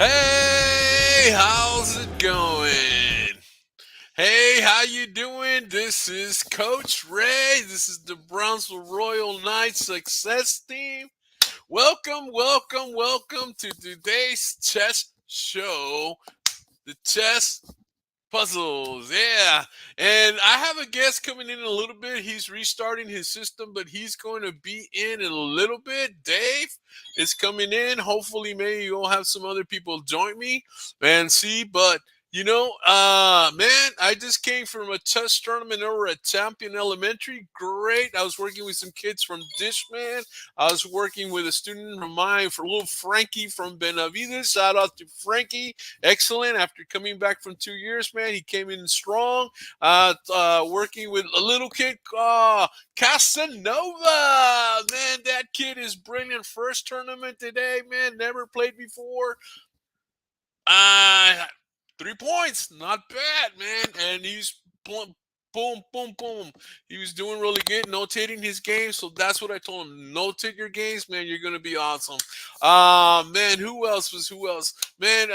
Hey, how's it going? Hey, how you doing? This is Coach Ray. This is the Brownsville Royal Knights Success Team. Welcome to today's chess show, the chess puzzles. Yeah. And I have a guest coming in a little bit. He's restarting his system, but he's going to be in a little bit. Dave is coming in. Hopefully, maybe you'll have some other people join me and see. But man, I just came from a chess tournament over at Champion Elementary. Great. I was working with some kids from Dishman. I was working with a student of mine for little Frankie from Benavides. Shout out to Frankie. Excellent. After coming back from 2 years, man, he came in strong. Working with a little kid, Casanova. Man, that kid is brilliant. First tournament today, man. Never played before. Uh, 3 points, not bad, man. And he's boom, boom. He was doing really good, notating his games. So that's what I told him. Notate your games, man. You're gonna be awesome. Man, who else? Man,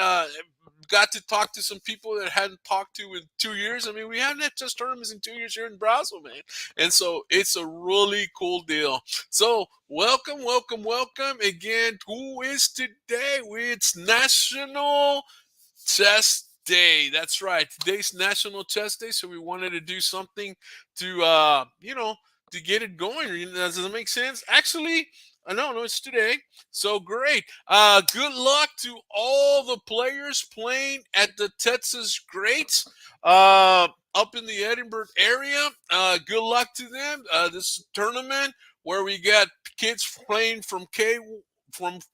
got to talk to some people that I hadn't talked to in 2 years. I mean, we haven't had just tournaments in 2 years here in Brownsville, man. And so it's a really cool deal. So welcome again. Who is today? It's National Chess Day. That's right. Today's National Chess Day, so we wanted to do something to to get it going. Does it make sense? Actually, no, it's today. So great. Good luck to all the players playing at the Texas Greats up in the Edinburgh area. Good luck to them. This tournament where we got kids playing from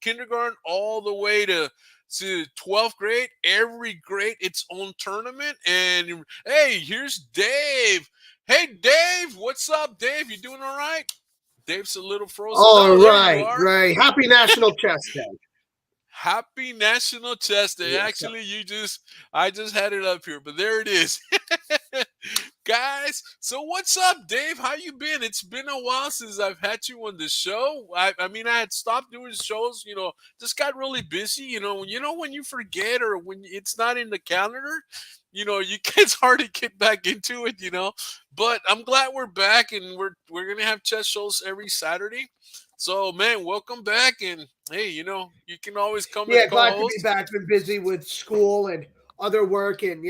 kindergarten all the way to 12th grade. Every grade its own tournament. And hey, here's Dave. Hey, Dave, what's up, Dave? You doing all right? Dave's a little frozen. All Oh, there you right, are. Ray. Happy National Chess Day. Happy National Chess Day. Yes, Actually, I just had it up here, but there it is. Guys, so what's up, Dave? How you been? It's been a while since I've had you on the show. I mean, I had stopped doing shows, just got really busy, when you forget or when it's not in the calendar, it's hard to get back into it. But I'm glad we're back and we're gonna have chess shows every Saturday. So, man, welcome back, and hey, you can always come and yeah, glad to be co-host. back. Been busy with school and other work and,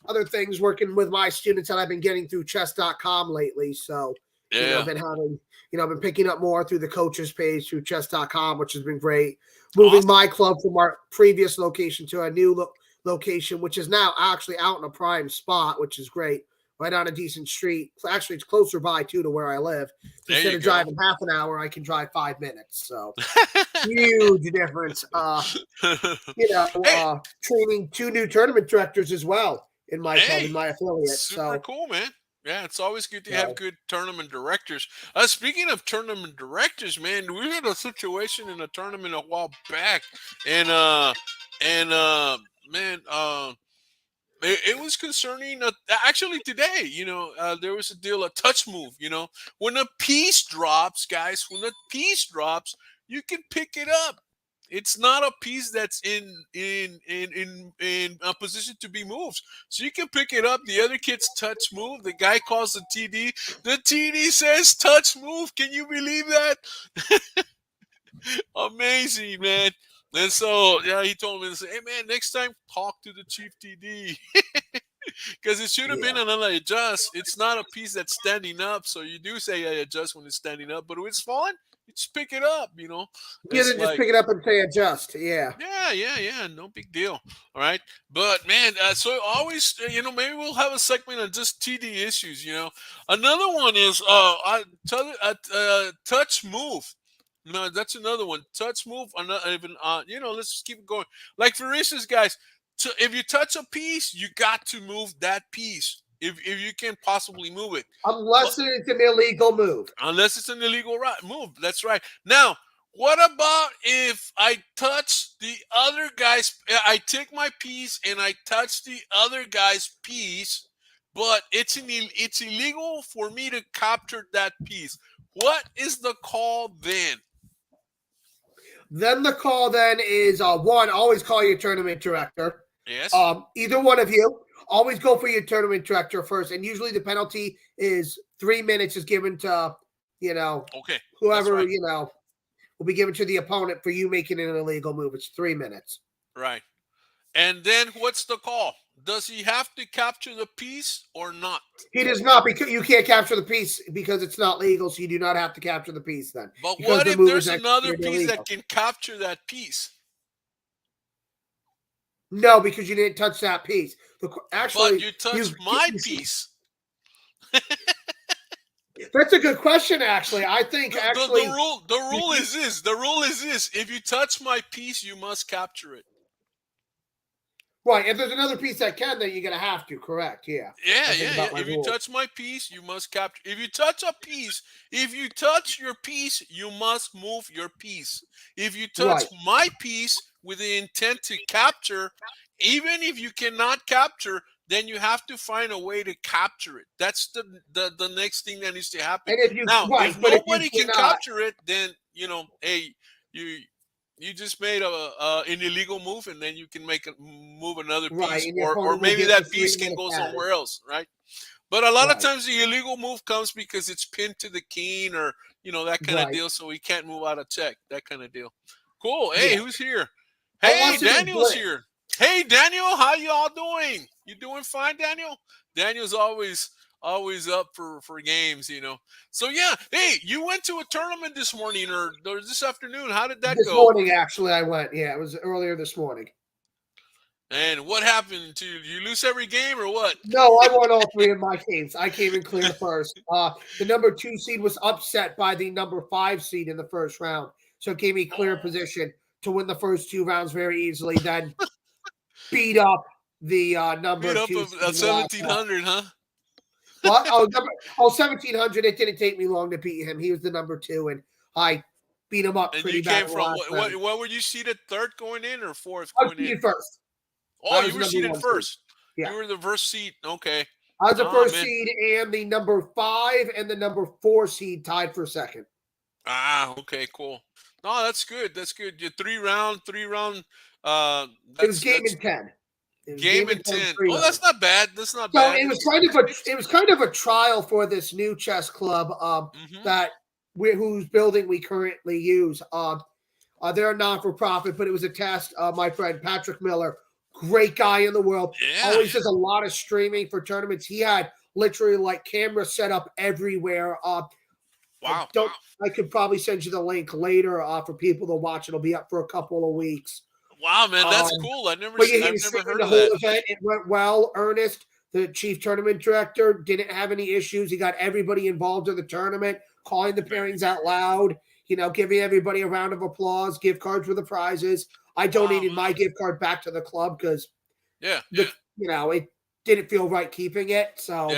other things working with my students that I've been getting through chess.com lately. So, Yeah, been having, I've been picking up more through the coaches page through chess.com, which has been great. Moving awesome. my club from our previous location to a new location, which is now actually out in a prime spot, which is great. Right on a decent street. Actually, it's closer by too to where I live. So There instead you of go. driving half an hour, I can drive 5 minutes. So huge difference. Hey, Training two new tournament directors as well in my club, in hey, my affiliate. super So, cool, man. Yeah, it's always good to have so good tournament directors. Speaking of tournament directors, man, we had a situation in a tournament a while back, and and man, it was concerning. Actually, today, there was a deal, a touch move. When a piece drops, guys, when a piece drops, you can pick it up. It's not a piece that's in a position to be moved, so you can pick it up. The other kid's touch move. The guy calls the TD. The TD says touch move. Can you believe that? Amazing, man. And so, yeah, he told me, "Hey, man, next time talk to the chief TD." Because it should have been yeah. another adjust. It's not a piece that's standing up, so you do say I adjust when it's standing up. But when it's falling, you just pick it up. You It's can just like, pick it up and say adjust. Yeah. yeah, no big deal. All right, but man, so always, maybe we'll have a segment on just TD issues. Another one is touch move. No, that's another one. Touch move. Even let's just keep it going. Like for instance, guys, if you touch a piece, you got to move that piece. If you can possibly move it, but Unless it's an illegal move. unless it's an illegal move. That's right. Now, what about if I touch the other guy's? I take my piece and I touch the other guy's piece, but it's illegal for me to capture that piece. What is the call then? Then the call then is one, always call your tournament director. Yes. Either one of you, always go for your tournament director first. And usually the penalty is 3 minutes is given to, Okay. whoever, right. will be given to the opponent for you making an illegal move. It's 3 minutes. Right. And then what's the call? Does he have to capture the piece or not? He does not, because you can't capture the piece because it's not legal, so you do not have to capture the piece then. But because what the if move there's is another executed piece illegal. that can capture that piece? No, because you didn't touch that piece. Actually, But you touched my piece. That's a good question, actually. I think the rule is this. The rule is this. If you touch my piece, you must capture it. Right. If there's another piece that can, then you're gonna have to. Correct. Yeah. Yeah. If you touch my piece, you must capture. If you touch a piece, if you touch your piece, you must move your piece. If you touch my piece with the intent to capture, even if you cannot capture, then you have to find a way to capture it. That's the next thing that needs to happen. And if you if nobody can capture it, then hey, you just made an illegal move, and then you can move another piece, or maybe that piece can go somewhere else, right? But a lot of times the illegal move comes because it's pinned to the keen, or that kind of deal, so we can't move out of check, that kind of deal. Cool. Hey, who's here? Hey, Daniel's here. Hey, Daniel, how you all doing? You doing fine, Daniel? Daniel's always up for games, So yeah, hey, you went to a tournament this morning or this afternoon. How did that go? This morning, actually, I went. Yeah, it was earlier this morning. And what happened? Did you lose every game or what? No, I won all 3 of my games. I came in clear first. The number 2 seed was upset by the number 5 seed in the first round, so it gave me clear position to win the first 2 rounds very easily. Then beat up the number 2 seed. 1700, huh? What? 1700. It didn't take me long to beat him. He was the number 2, and I beat him up pretty bad. And you came from what were you seeded, third going in or fourth going in? I was first. Oh, you were seeded first. Yeah. You were the first seed. Okay. I was the first seed, and the number 5 and the number 4 seed tied for second. Okay, cool. No, that's good. That's good. Your 3 round. It was game in 10. Game in 10. Oh, that's not bad. That's not so bad. It was kind of a trial for this new chess club whose building we currently use. They're a non-for-profit, but it was a test. My friend Patrick Miller, great guy in the world, always does a lot of streaming for tournaments. He had literally cameras set up everywhere. Wow. I could probably send you the link later for people to watch. It'll be up for a couple of weeks. Wow, man, that's cool. I've never heard of that. Event. It went well. Ernest, the chief tournament director, didn't have any issues. He got everybody involved in the tournament, calling the pairings out loud, giving everybody a round of applause, gift cards for the prizes. I donated my gift card back to the club because, it didn't feel right keeping it. So,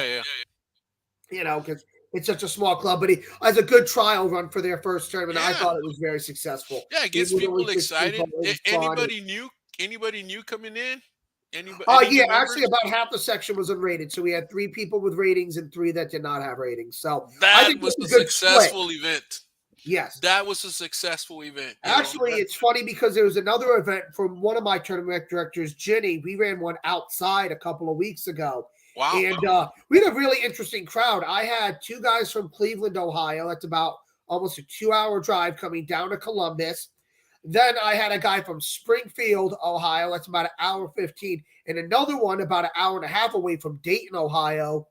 because it's such a small club, but as a good trial run for their first tournament, I thought it was very successful. Yeah, it gets people excited. Anybody new coming in? Actually, about half the section was unrated, so we had 3 people with ratings and 3 that did not have ratings. So I think was a successful event. Yes, that was a successful event. Actually, it's funny because there was another event from one of my tournament directors, Ginny. We ran one outside a couple of weeks ago. Wow. And we had a really interesting crowd. I had 2 guys from Cleveland, Ohio. That's about almost a 2-hour drive coming down to Columbus. Then I had a guy from Springfield, Ohio. That's about 1:15. And another one about 1.5 hours away from Dayton, Ohio.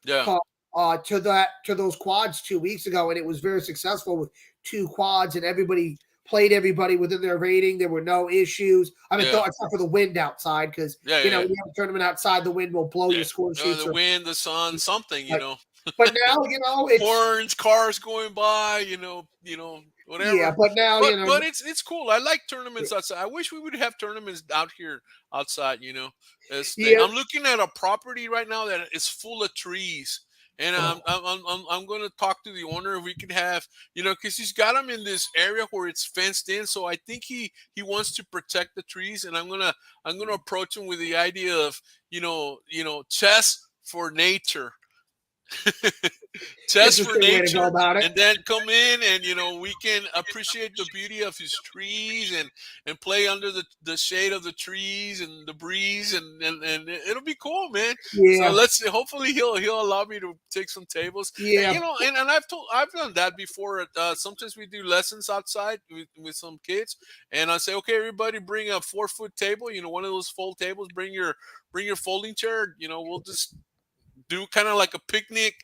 Yeah. To those quads 2 weeks ago. And it was very successful with 2 quads, and everybody played everybody within their rating. There were no issues. Except for the wind outside, because when you have a tournament outside, the wind will blow your score sheets. The wind, the sun, something, But now, it's horns, cars going by, whatever. Yeah, but now, but it's cool. I like tournaments outside. I wish we would have tournaments out here outside. I'm looking at a property right now that is full of trees. And I'm going to talk to the owner if we could have, because he's got them in this area where it's fenced in. So I think he wants to protect the trees, and I'm gonna approach him with the idea of chess for nature. Chess for Interesting way to go nature, about it. and then come in and we can appreciate the beauty of his trees and play under the shade of the trees and the breeze and it'll be cool, man. So Yeah, let's see. Hopefully he'll allow me to take some tables. And, yeah. and I've done that before. Sometimes we do lessons outside with some kids, and I say, okay, everybody bring a 4-foot table. One of those fold tables. Bring your folding chair. We'll just do kind of like a picnic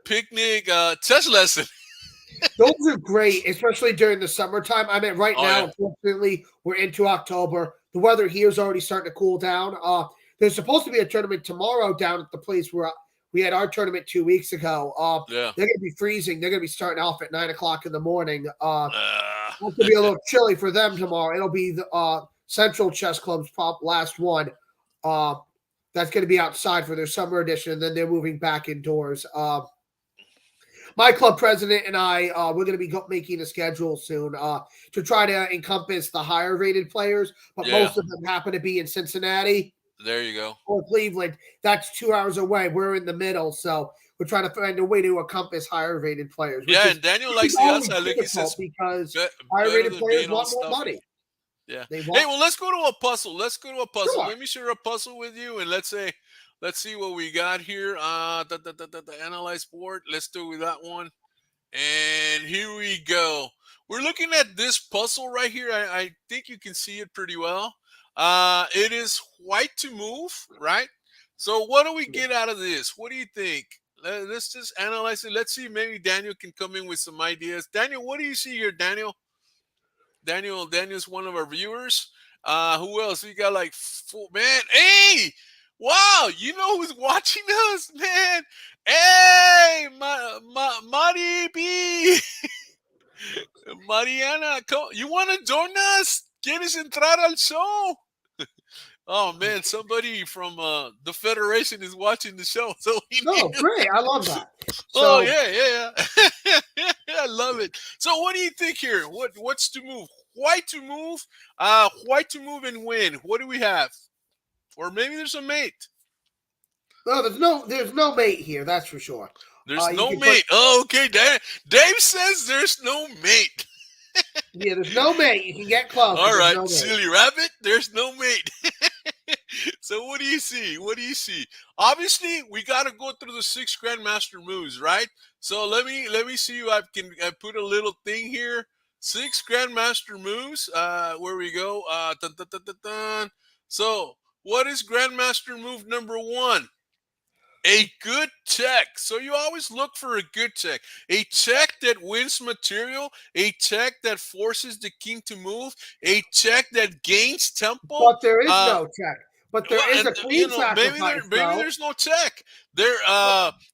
chess lesson. Those are great, especially during the summertime. I mean, right Oh now, yeah, unfortunately, we're into October. The weather here is already starting to cool down. There's supposed to be a tournament tomorrow down at the place where we had our tournament 2 weeks ago. yeah. They're going to be freezing. They're going to be starting off at 9 o'clock in the morning. Uh, It's going to be a little chilly for them tomorrow. It'll be the Central Chess Club's last one. Uh, that's going to be outside for their summer edition, and then they're moving back indoors. My club president and I, we're going to be making a schedule soon to try to encompass the higher rated players, but yeah. most of them happen to be in Cincinnati There you go. or Cleveland. That's 2 hours away. We're in the middle, so we're trying to find a way to encompass higher rated players. Yeah, and Daniel likes the Always outside. Like he says, difficult because higher better rated than players being all want more stuffy. money. Yeah. They Hey, want well, let's go to a puzzle. sure. Let me share a puzzle with you, and let's see what we got here. The analyze board. Let's do with that one. And here we go. We're looking at this puzzle right here. I think you can see it pretty well. It is white to move, right? So what do we get out of this? What do you think? Let's just analyze it. Let's see. Maybe Daniel can come in with some ideas. Daniel, what do you see here, Daniel? Daniel's one of our viewers. Who else? We got like four, man. Hey, wow! You know who's watching us, man? Hey, Mari B, Mariana, you want to join us? ¿Quieres entrar al show? Oh man, somebody from the Federation is watching the show, so No, great. I love that. Oh So yeah. I love it. So what do you think here? What's to move? White to move, white to move and win. What do we have? Or maybe there's a mate. no, there's no mate here. That's for sure. There's You no can mate. Oh, okay. Dave says there's no mate. Yeah, there's no mate. You can get close. All right, No mate. silly rabbit. There's no mate. So what do you see? What do you see? Obviously, we got to go through the 6 Grandmaster moves, right? So let me see if I put a little thing here. 6 Grandmaster moves. Where we go? Dun, dun, dun, dun, dun. So what is Grandmaster move number 1? A good check. So you always look for a good check. A check that wins material. A check that forces the king to move. A check that gains tempo. But there is no check. But there Well, is a queen sacrifice. maybe there's no check. There,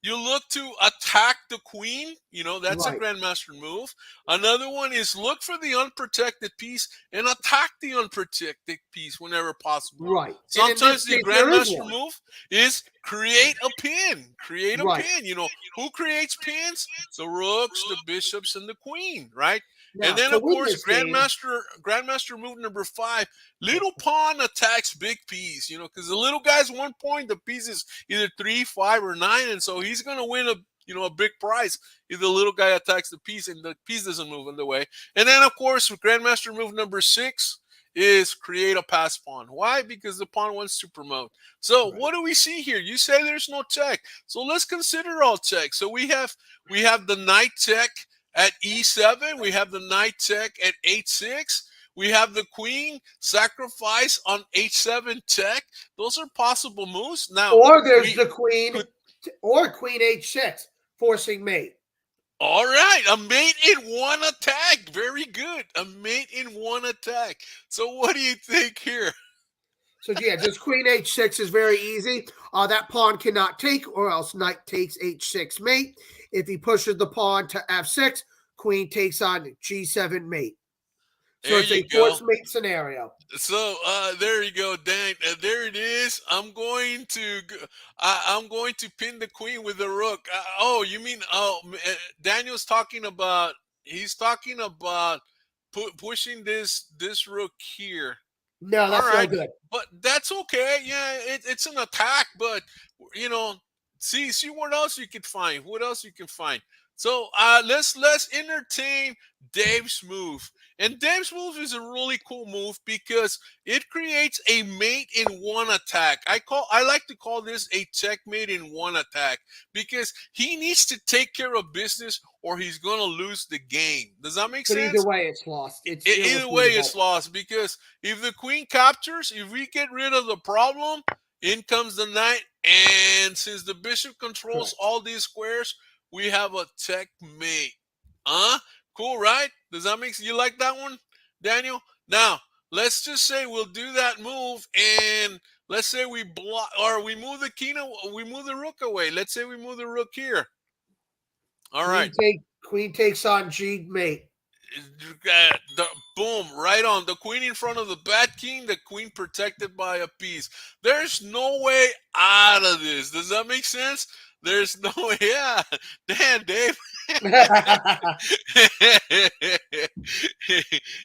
you look to attack the queen. That's a Right. grandmaster move. Another one is look for the unprotected piece and attack the unprotected piece whenever possible. Right. Sometimes the case, there is grandmaster one. move is create a pin. Create a Right. pin. Who creates pins? The rooks, the bishops, and the queen. Right. Now, And then, to of win course, this game, grandmaster move number 5. Little pawn attacks big piece. Because the little guy's 1 point, the piece is either 3, 5, or 9, and so he's gonna win a big prize if the little guy attacks the piece and the piece doesn't move in the way. And then, of course, grandmaster move number 6 is create a pass pawn. Why? Because the pawn wants to promote. So Right. what do we see here? You say there's no check, so let's consider all checks. So we have the knight check at e7. We have the knight check at h6. We have the queen sacrifice on h7 check. Those are possible moves. Now, or there's the queen, or queen h6, forcing mate. all right, a mate in 1 attack. Very good. A mate in 1 attack. So what do you think here? So yeah, just queen h6 is very easy. That pawn cannot take, or else knight takes h6 mate. If he pushes the pawn to f6, queen takes on g7 mate. So There it's you a go. force mate scenario. So there you go, Dan. There it is. I'm going to pin the queen with the rook. Oh, you mean Daniel's talking about? He's talking about pushing this rook here. No, that's All no right, good. but that's okay. Yeah, it's an attack, but see what else you can find. What else you can find? So let's entertain Dave's move. And Dave's move is a really cool move because it creates a mate in one attack. I like to call this a checkmate in one attack because he needs to take care of business or he's gonna lose the game. Does that make But either sense? way, it's lost. It's Either way, it's irrefutable. lost because if the queen captures, if we get rid of the problem, in comes the knight, and since the bishop controls Correct. all these squares, we have a checkmate. Huh? Cool, right? Does that make sense? You like that one, Daniel? Now, let's just say we'll do that move, and let's say we block or we move the king, we move the rook away. Let's say we move the rook here. All right. Queen takes on G mate. Boom, right on. The queen in front of the bad king, the queen protected by a piece. There's no way out of this. Does that make sense? There's no way. Yeah. Damn, Dave.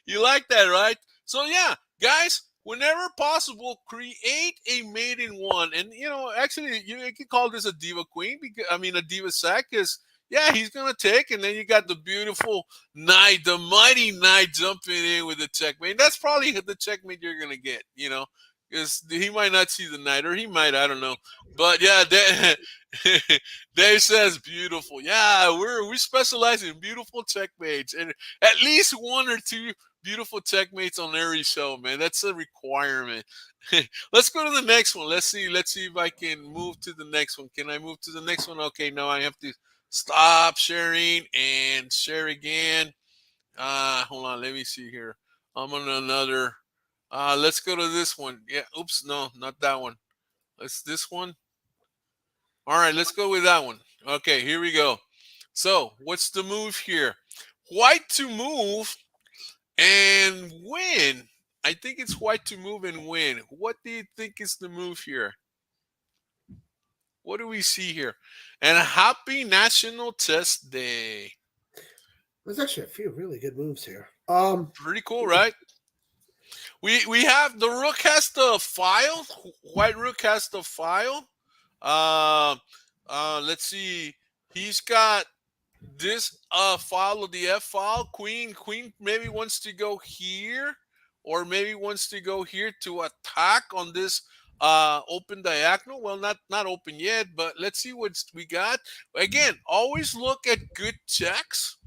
You like that, right? So, yeah, guys, whenever possible, create a mate in one. And, actually, you can call this a diva queen, because I mean, a diva sack, because yeah, he's gonna take, and then you got the beautiful knight, the mighty knight jumping in with the checkmate. That's probably the checkmate you're gonna get, because he might not see the knight, or he might, I don't know. But yeah, Dave says beautiful. Yeah, we specialize in beautiful checkmates, and at least one or two beautiful checkmates on every show, man. That's a requirement. Let's go to the next one. Let's see if I can move to the next one. Can I move to the next one? Okay, no, I have to stop sharing and share again. Hold on, let me see here. I'm on another. Let's go to this one. Yeah, oops, no, not that one. Let's this one. All right, let's go with that one. Okay, here we go. So, what's the move here? White to move and win. I think it's white to move and win. What do you think is the move here? What do we see here? And a happy National Chess Day. There's actually a few really good moves here. Pretty cool, right? We have the rook has the file. White rook has the file. Let's see. He's got this file of the F file. Queen maybe wants to go here, or maybe wants to go here to attack on this open diagonal. Well, not open yet, but let's see what we got. Again, always look at good checks.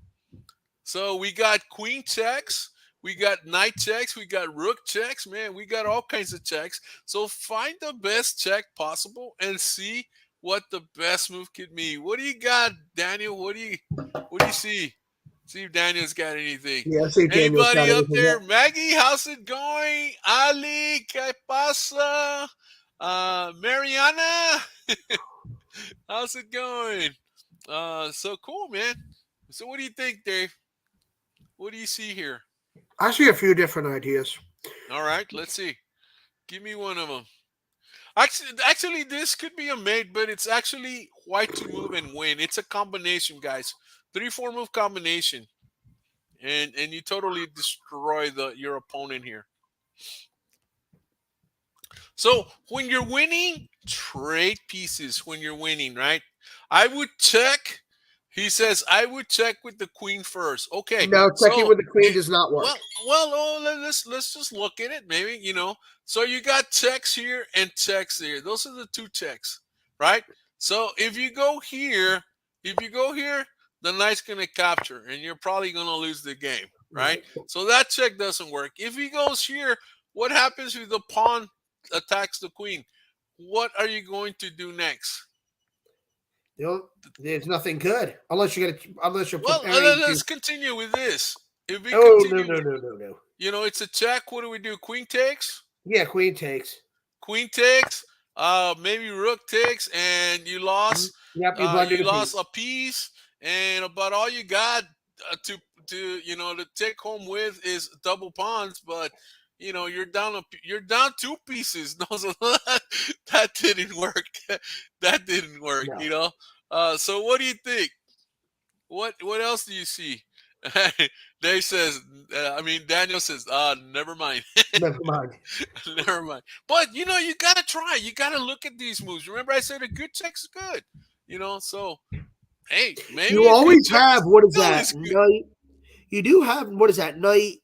So we got queen checks, we got knight checks, we got rook checks. Man, we got all kinds of checks. So find the best check possible and see what the best move could be. What do you got, Daniel? What do you see? See if Daniel's got anything. Yeah, I see Daniel's got Anybody up anything there? yet. Maggie, how's it going? Ali, ¿qué pasa? Mariana, how's it going? So cool, man. So what do you think, Dave? What do you see here? I see a few different ideas. All right, let's see. Give me one of them. Actually, this could be a mate, but it's actually white to move and win. It's a combination, guys. 3-4 move combination, and you totally destroy your opponent here. So when you're winning, trade pieces. When you're winning, right? I would check. He says I would check with the queen first. Okay, No, checking so with the queen does not work. let's just look at it. Maybe So you got checks here and checks there. Those are the two checks, right? So if you go here, the knight's gonna capture, and you're probably gonna lose the game, right? So that check doesn't work. If he goes here, what happens if the pawn attacks the queen? What are you going to do next? There's nothing good unless you're Well, preparing. let's continue with this. If we No. it's a check. What do we do? Queen takes. Yeah, queen takes. Queen takes. Maybe rook takes, and you lost. Yep, You lost a piece, and about all you got to take home with is double pawns. But you're down two pieces. No, so that didn't work. That didn't work. No. So what do you think? What else do you see? Dave says, Daniel says, never mind. Never mind. Never mind. But you gotta try. You gotta look at these moves. Remember, I said a good check's good. So Hey, maybe You if you always check have, what is still that? is good. Knight. You do have, what is that? Knight.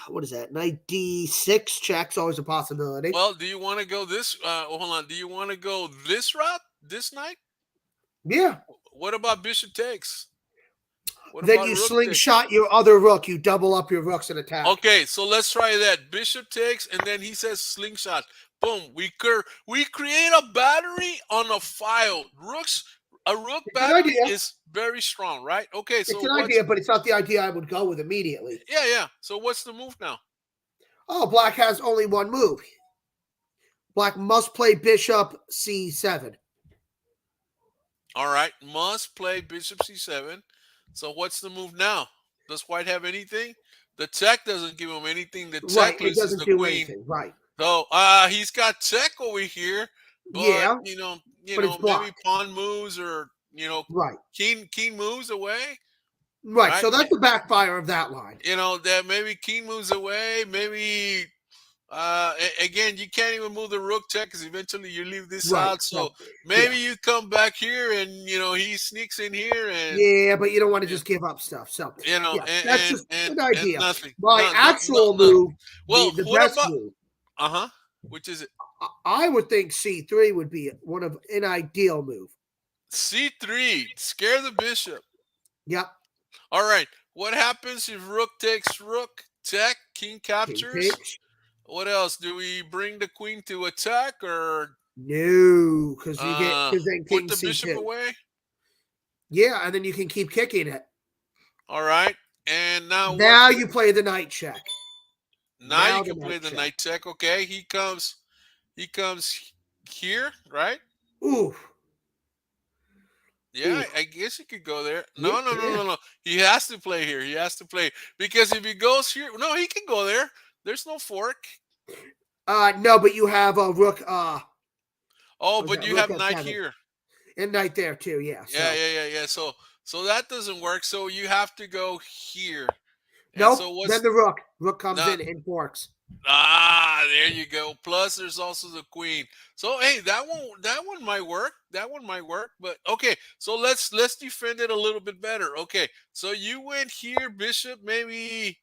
What is that? Knight D6 check's always a possibility. Well, do you want to go this? Hold on. Do you want to go this route this night? Yeah. What about bishop takes? What Then about you rook takes? slingshot your other rook. You double up your rooks and attack. Okay, so let's try that. Bishop takes, and then he says slingshot. Boom. We create a battery on a file. A rook It's an battery idea. is very strong, right? Okay, It's so an what's idea, but it's not the idea I would go with immediately. yeah. So what's the move now? Oh, black has only one move. Black must play bishop c7. All right, must play bishop c7. So what's the move now? Does white have anything? The check doesn't give him anything. The Right. check It loses doesn't the do queen. anything. Right. So he's got check over here, but Yeah, but it's maybe blocked. pawn moves or Right. king moves away, Right. right? So that's the backfire of that line. That maybe king moves away, maybe again you can't even move the rook check because eventually you leave this Right. out. So So, maybe yeah. you come back here and he sneaks in here and Yeah, but you don't want to yeah, just give up stuff. So, you know yeah, and that's and just and, an and idea. nothing. My No, no, no, actual nothing. move, Well, the what best about move, which is it? I would think c3 would be one of an ideal move. C3, scare the bishop. Yep. All right. What happens if rook takes rook, check, king King captures? takes. What else? Do we bring the queen to attack or No, because then put king the bishop c2. away? Yeah, and then you can keep kicking it. All right. And now what? Now you play the knight check. Now you Now the can play knight the check. knight check. Okay. He comes here, right? Ooh. Yeah, Ooh. I guess he could go there. Yeah. No. He has to play here. He has to play because if he goes here, no, he can go there. There's no fork. No, but you have a rook. Oh, Was but that you rook have knight f7 here. and knight there too? Yeah. So Yeah. So that doesn't work. So you have to go here. And nope. so Then what's the rook comes not? in and forks. There you go. Plus, there's also the queen. So hey, that one might work. That one might work. But okay, so let's defend it a little bit better. Okay, so you went here, bishop maybe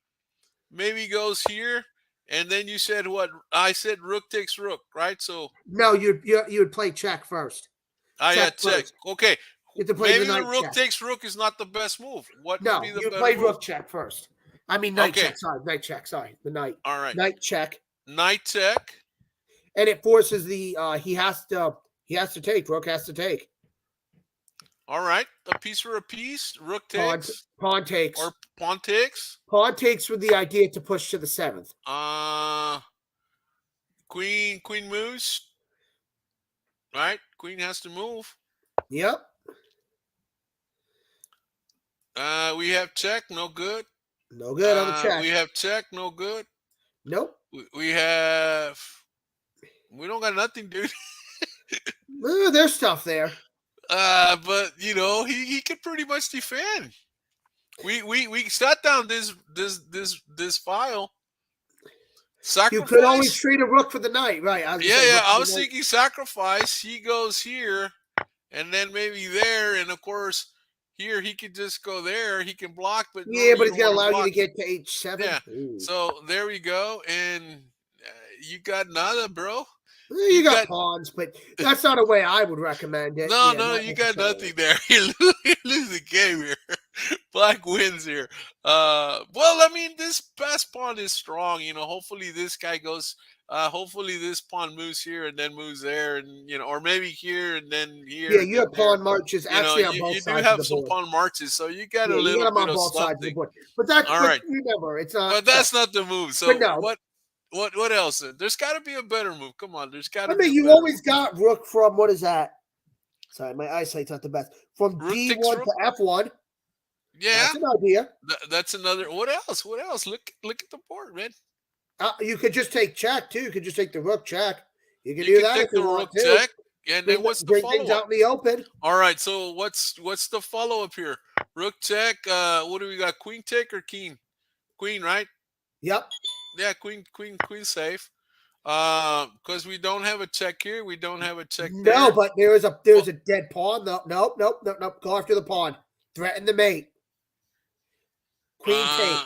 goes here, and then you said what? I said rook takes rook, right? So No, you would play check first. yeah, Check check. first. Okay, You have to play the maybe the knight rook check. takes rook is not the best move. What would be No, the you better play move? rook check first. I mean knight Okay, check. Sorry, knight check. Sorry, the knight. all right, Knight check, knight check. and it forces the he has to take. Rook has to take. All right, a piece for a piece. Rook Pawn takes pawn takes. or pawn takes. Pawn takes with the idea to push to the 7th. Queen moves. Right, queen has to move. Yep. We have check, no good. No good on the check. We have check, no good. Nope. We don't got nothing, dude. There's stuff there. But he could pretty much defend. We sat down this file. Sacrifice. You could always treat a rook for the knight, right? I was thinking sacrifice. He goes here, and then maybe there, and of course here he could just go there. He can block, but Yeah, but you he's don't gonna wanna allow you block. to get to h7. Yeah. Ooh. So there we go, and you got nada, bro. You got pawns, but that's not a way I would recommend it. No, Yeah, no, not you got necessarily. nothing there. You lose the game here. Black wins here. Well, I mean, this pass pawn is strong. Hopefully this guy goes. Hopefully this pawn moves here and then moves there, and or maybe here and then here. Yeah, and you then have there. pawn marches actually on both You do sides of have the some board. pawn marches, so you got Yeah, a you got little them on bit of both sides of the something. board. But that's All right. remember, it's not. But that's not the move. So But no. what else? There's got to be a better move. Come on, there's got to I be. mean, you always got rook from what is that? Sorry, my eyesight's not the best. From Rook D1 takes rook? to F1. Yeah, That's an idea. that's another. What else? What else? Look at the board, man. You could just take check too. You could just take the rook check. You can You do can that take if you the want rook to. check, and then what's the Bring things follow out up? in the open. All right, so what's the follow up here? Rook check. What do we got? Queen take or king? Queen, right? Yep. Yeah, queen safe. Because we don't have a check here. We don't have a check No, there. but there's a dead pawn. Nope. Go after the pawn. Threaten the mate. Queen take.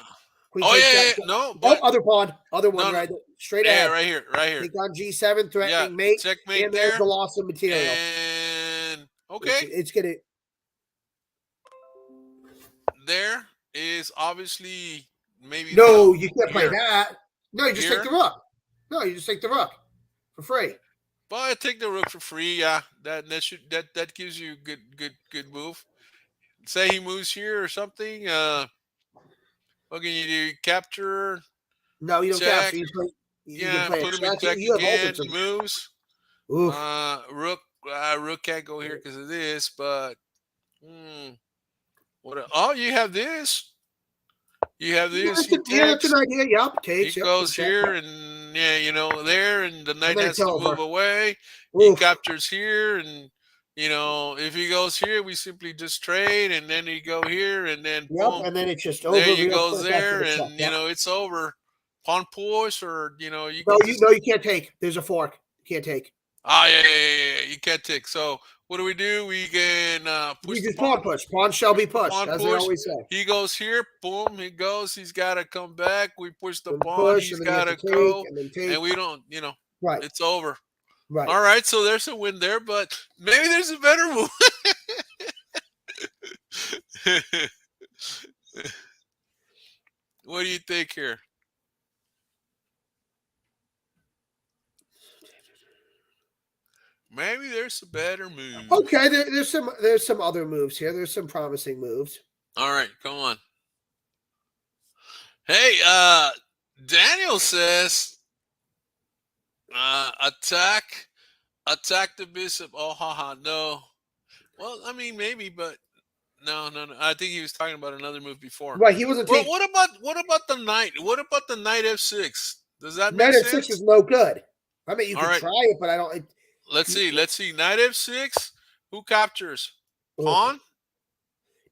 Queen Oh takes yeah. that. No, Oh, but other pawn. Other one no, right there. Straight yeah, ahead. right here, right here. Take on G7, threatening Yeah, mate. checkmate And there's there. the loss of material. And okay, It's gonna. there is obviously maybe No, you can't play here. that. No, you just take the Here. rook. No, you just take the rook for free. But I take the rook for free. Yeah, that gives you a good move. Say he moves here or something. What can you do? Capture, No, you don't check. capture. You can Yeah, play a put him in check. check You have again. opens. He moves. Oof. Rook can't go here because of this. But oh, you have this. You have Yeah, this. He that's takes. an idea. Yep, He takes. Yep, goes check. here and yeah, there, and the And knight then has it's to move over. away. He Oof. captures here, and if he goes here, we simply just trade, and then you go here, and then Yep, boom, and then it's just over there you real goes quick after there, the check. and Yep. it's over. Pawn push, or you No, can just you can't take. There's a fork. You can't take. yeah, you can't take. So what do? We can push You the just pawn pawn. push. Pawn shall be pushed, Pawn as they push. always say. He goes here. Boom. He goes. He's got to come back. We push the And pawn. push, He's and then you got have to to take, go. and then take. And we don't, Right. it's over. Right. All right. So there's a win there, but maybe there's a better move. What do you think here? Maybe there's a better move. Okay, there's some other moves here. There's some promising moves. All right, come on. Hey, Daniel says, attack the bishop. Oh, haha, no. Well, I mean, maybe, but no. I think he was talking about another move before. Right, he wasn't Well, taking. what about the knight? What about the knight f6? Does that make Knight sense? f6 is no good. I mean, you All could right. try it, but I don't. Let's see. Knight f6. Who captures? Ugh. Pawn?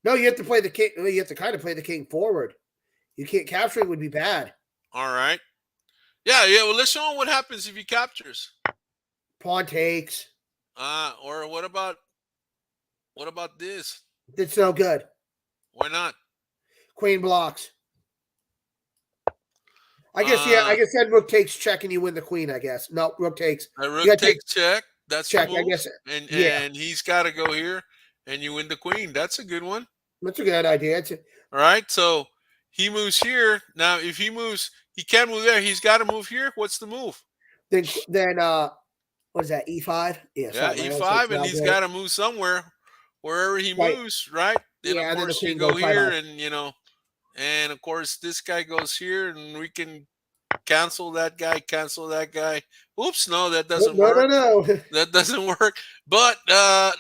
No, you have to play the king. You have to kind of play the king forward. You can't capture it would be bad. All right. Yeah. Well, let's show him what happens if he captures. Pawn takes. Or what about this? It's no good. Why not? Queen blocks. I guess I guess then rook takes check and you win the queen. I guess no rook takes. Rook takes check. That's check. The move. I guess. And he's got to go here, and you win the queen. That's a good one. That's a good idea. All right. So he moves here. Now, if he moves, he can't move there. He's got to move here. What's the move? Then what is that? E5? Yeah, E5, and he's got to move somewhere, wherever he moves, right? Then of course you go here, and and of course this guy goes here, and we can cancel that guy. Oops, no, that doesn't work. No. That doesn't work. But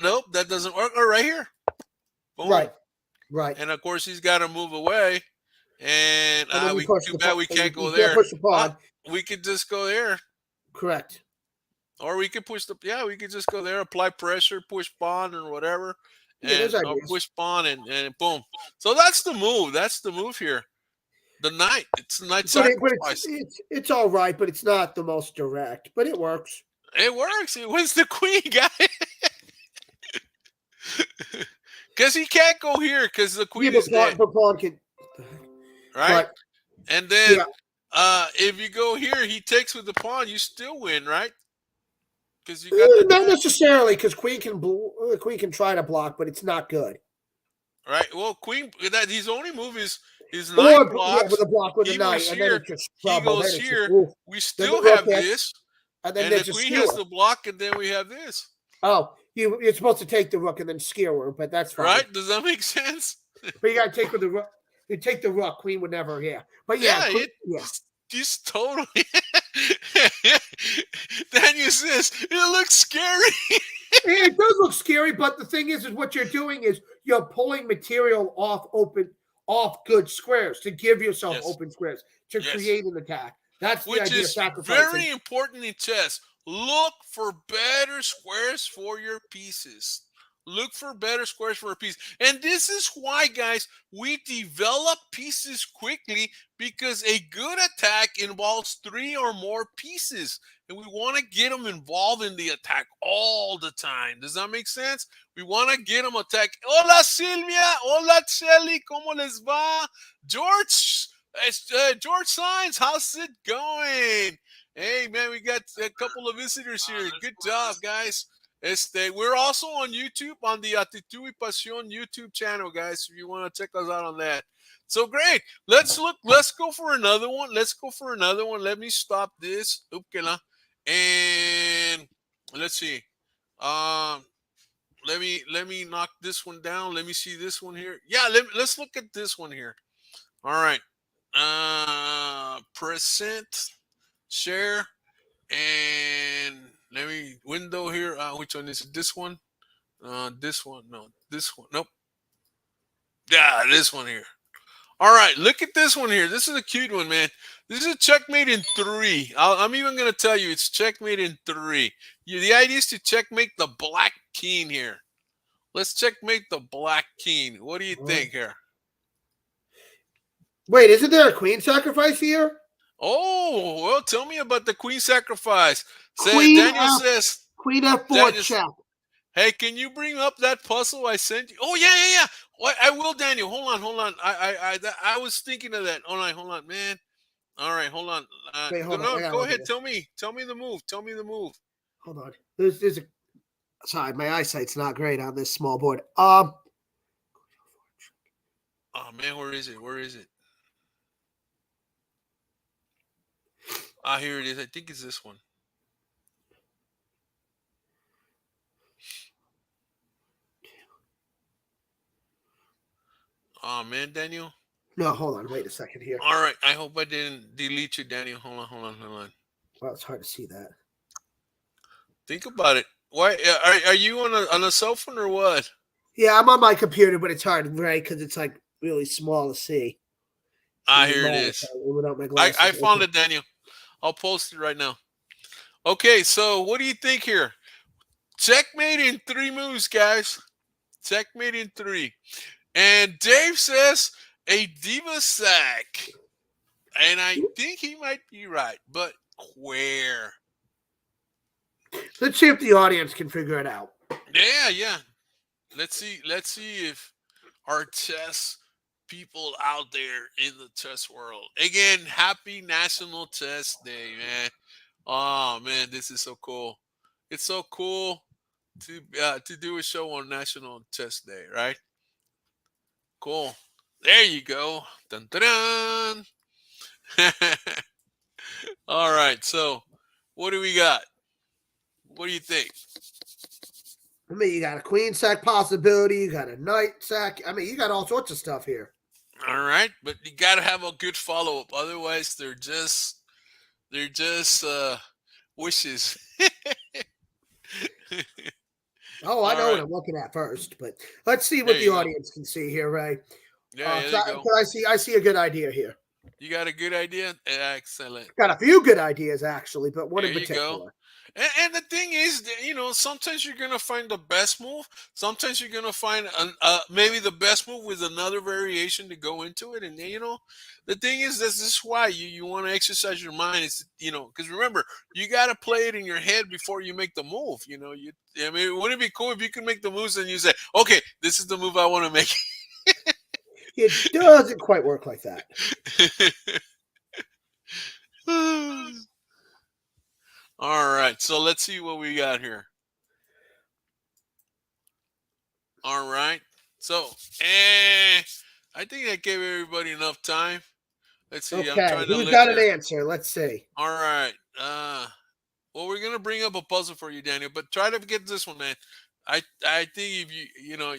nope, that doesn't work. Oh, right here. Boom. Right. And of course he's got to move away, and too bad we can't go there. Push the pawn. We could just go there. Correct. Or we could we could just go there, apply pressure, push pawn or whatever, and or push pawn and boom. So that's the move. That's the move here. The knight. It's the knight sacrifice. It's all right, but it's not the most direct. But it works. It works. It wins the queen, guy. Because he can't go here because the queen is dead. But pawn can. Right? And then if you go here, he takes with the pawn, you still win, right? Because you got not necessarily, because queen can try to block, but it's not good. Right. Well, queen. His only move is knight blocks. Yeah, with a block with he a knight, here, and then it's just trouble. He goes here. We still have this, and then the queen has the block, and then we have this. Oh, you're supposed to take the rook and then skewer, but that's fine. Right? Does that make sense? But you got to take with the rook. You take the rook. Queen would never. Yeah. But just totally. Daniel says it looks scary. It does look scary, but the thing is what you're doing is you're pulling material off good squares to give yourself open squares to create an attack. That's the idea of sacrificing. Very important in chess. Look for better squares for your pieces. Look for better squares for a piece. And this is why, guys, we develop pieces quickly, because a good attack involves 3 or more pieces. And we want to get them involved in the attack all the time. Does that make sense? We want to get them attack. Hola, Silvia. Hola, Shelly. ¿Cómo les va? George, George Science, how's it going? Hey, man, we got a couple of visitors here. Good job, guys. We're also on YouTube, on the ACTITUD y PASIÓN YouTube channel, guys, if you want to check us out on that. So great. Let's go for another one. Let me stop this. And let's see. Let me knock this one down. Let me see this one here. Yeah, let's look at this one here. All right. Present, share, and let me window here. Which one is it? This one? This one? No, this one. Nope. Yeah, this one here. All right, look at this one here. This is a cute one, man. This is a checkmate in 3. I'm even going to tell you it's checkmate in 3. The idea is to checkmate the black king here. Let's checkmate the black king. What do you think here? Wait, isn't there a queen sacrifice here? Oh, well, tell me about the queen sacrifice. Daniel says Queen F4 check. Hey, can you bring up that puzzle I sent you? Oh, yeah. Well, I will, Daniel. Hold on. I was thinking of that. Hold on, man. All right, hold on. Wait, hold on. Go ahead. Tell me the move. Hold on. There's a. Sorry, my eyesight's not great on this small board. Oh man, where is it? Here it is. I think it's this one. Oh man, Daniel. No, hold on. Wait a second here. All right. I hope I didn't delete you, Daniel. Hold on. Well, it's hard to see that. Think about it. Why are you on a cell phone or what? Yeah, I'm on my computer, but it's hard, right? Because it's like really small to see. Here it is. I found it, Daniel. I'll post it right now. Okay, so what do you think here? Checkmate in 3 moves, guys. Checkmate in 3. And Dave says a diva sack. And I think he might be right, but where? Let's see if the audience can figure it out. Yeah. Let's see if our chess people out there in the chess world. Again, happy National Chess Day, man. Oh man, this is so cool. It's so cool to do a show on National Chess Day, right? Cool. There you go. Dun, dun, dun. All right. So, what do we got? What do you think? I mean, you got a queen sack possibility. You got a knight sack. I mean, you got all sorts of stuff here. All right, but you got to have a good follow up. Otherwise, they're just wishes. Oh, I know what I'm looking at first, but let's see what the audience can see here, Ray. Yeah, I see a good idea here. You got a good idea? Excellent. Got a few good ideas, actually, but one in particular. You go. And the thing is, sometimes you're going to find the best move. Sometimes you're going to find maybe the best move with another variation to go into it. And, the thing is, this is why you want to exercise your mind. It's, because remember, you got to play it in your head before you make the move. Wouldn't it be cool if you could make the moves and you say, okay, this is the move I want to make. It doesn't quite work like that. All right, so let's see what we got here. All right, so I think I gave everybody enough time. Let's see. Okay, who's got an answer? Let's see. All right. Well, we're gonna bring up a puzzle for you, Daniel, but try to get this one, man. I think if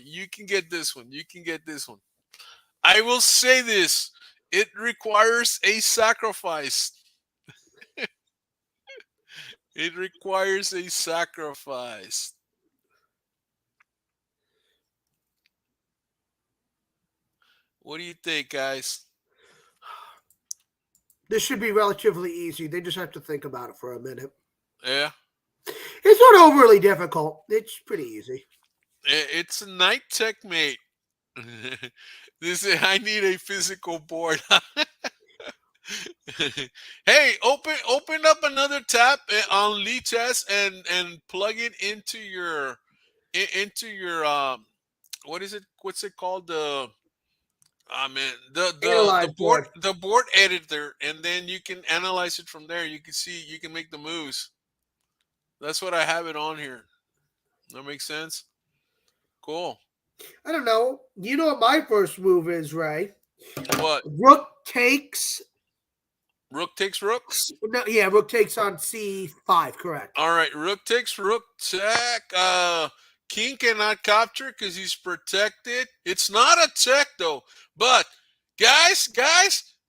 you can get this one. You can get this one. I will say this: it requires a sacrifice. It requires a sacrifice. What do you think, guys? This should be relatively easy. They just have to think about it for a minute. Yeah. It's not overly difficult. It's pretty easy. It's a knight checkmate. I need a physical board. Hey, open up another tab on Lee Chess and plug it into your what is it? What's it called? The man, Analyze board. the board editor, and then you can analyze it from there. You can see, you can make the moves. That's what I have it on here. That makes sense. Cool. I don't know. You know what my first move is, Ray? What? Rook takes. Rook takes rook. No, yeah, rook takes on c5. Correct. All right. Rook takes rook check. King cannot capture because he's protected. It's not a check though. But guys,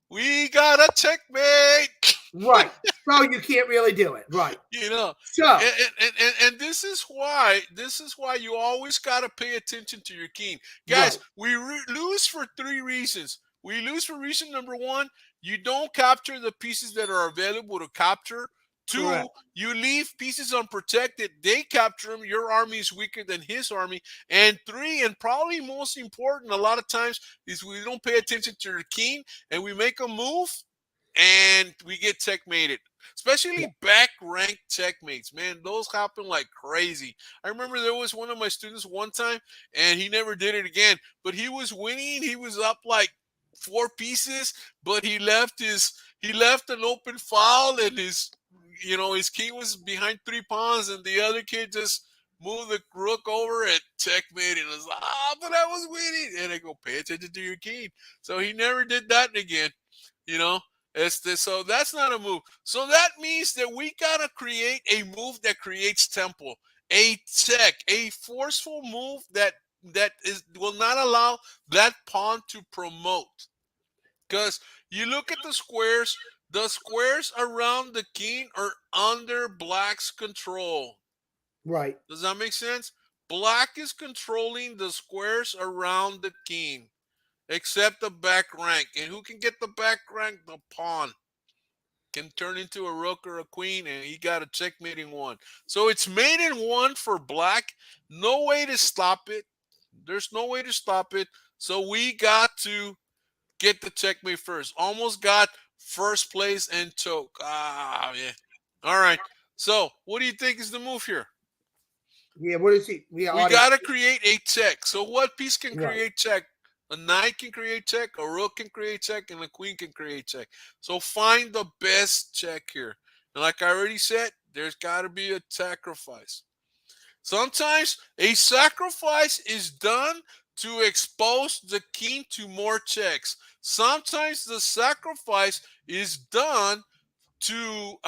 we got a checkmate. Right. So you can't really do it. Right. You know. So And this is why you always got to pay attention to your king, guys. Right. We lose for three reasons. We lose for reason number one: you don't capture the pieces that are available to capture. Two, Correct. you leave pieces unprotected. They capture them. Your army is weaker than his army. And three, and probably most important, a lot of times is we don't pay attention to the king and we make a move and we get checkmated. Especially back ranked checkmates, man. Those happen like crazy. I remember there was one of my students one time and he never did it again. But he was winning. He was up like 4 pieces, but he left an open file, and his king was behind 3 pawns, and the other kid just moved the rook over and checkmated. And I was like, but I was winning. And I go, pay attention to your king. So he never did that again. So that's not a move. So that means that we gotta create a move that creates tempo, a check, a forceful move that will not allow that pawn to promote. Because you look at the squares around the king are under black's control. Right. Does that make sense? Black is controlling the squares around the king, except the back rank. And who can get the back rank? The pawn. Can turn into a rook or a queen, and he got a checkmating one. So it's mate in one for black. No way to stop it. There's no way to stop it. So we got to get the checkmate first. Almost got first place and choke. Yeah. All right. So what do you think is the move here? Yeah, what is he? Yeah, we got to create a check. So what piece can Right. create check? A knight can create check, a rook can create check, and a queen can create check. So find the best check here. And like I already said, there's got to be a sacrifice. Sometimes a sacrifice is done to expose the king to more checks. Sometimes the sacrifice is done to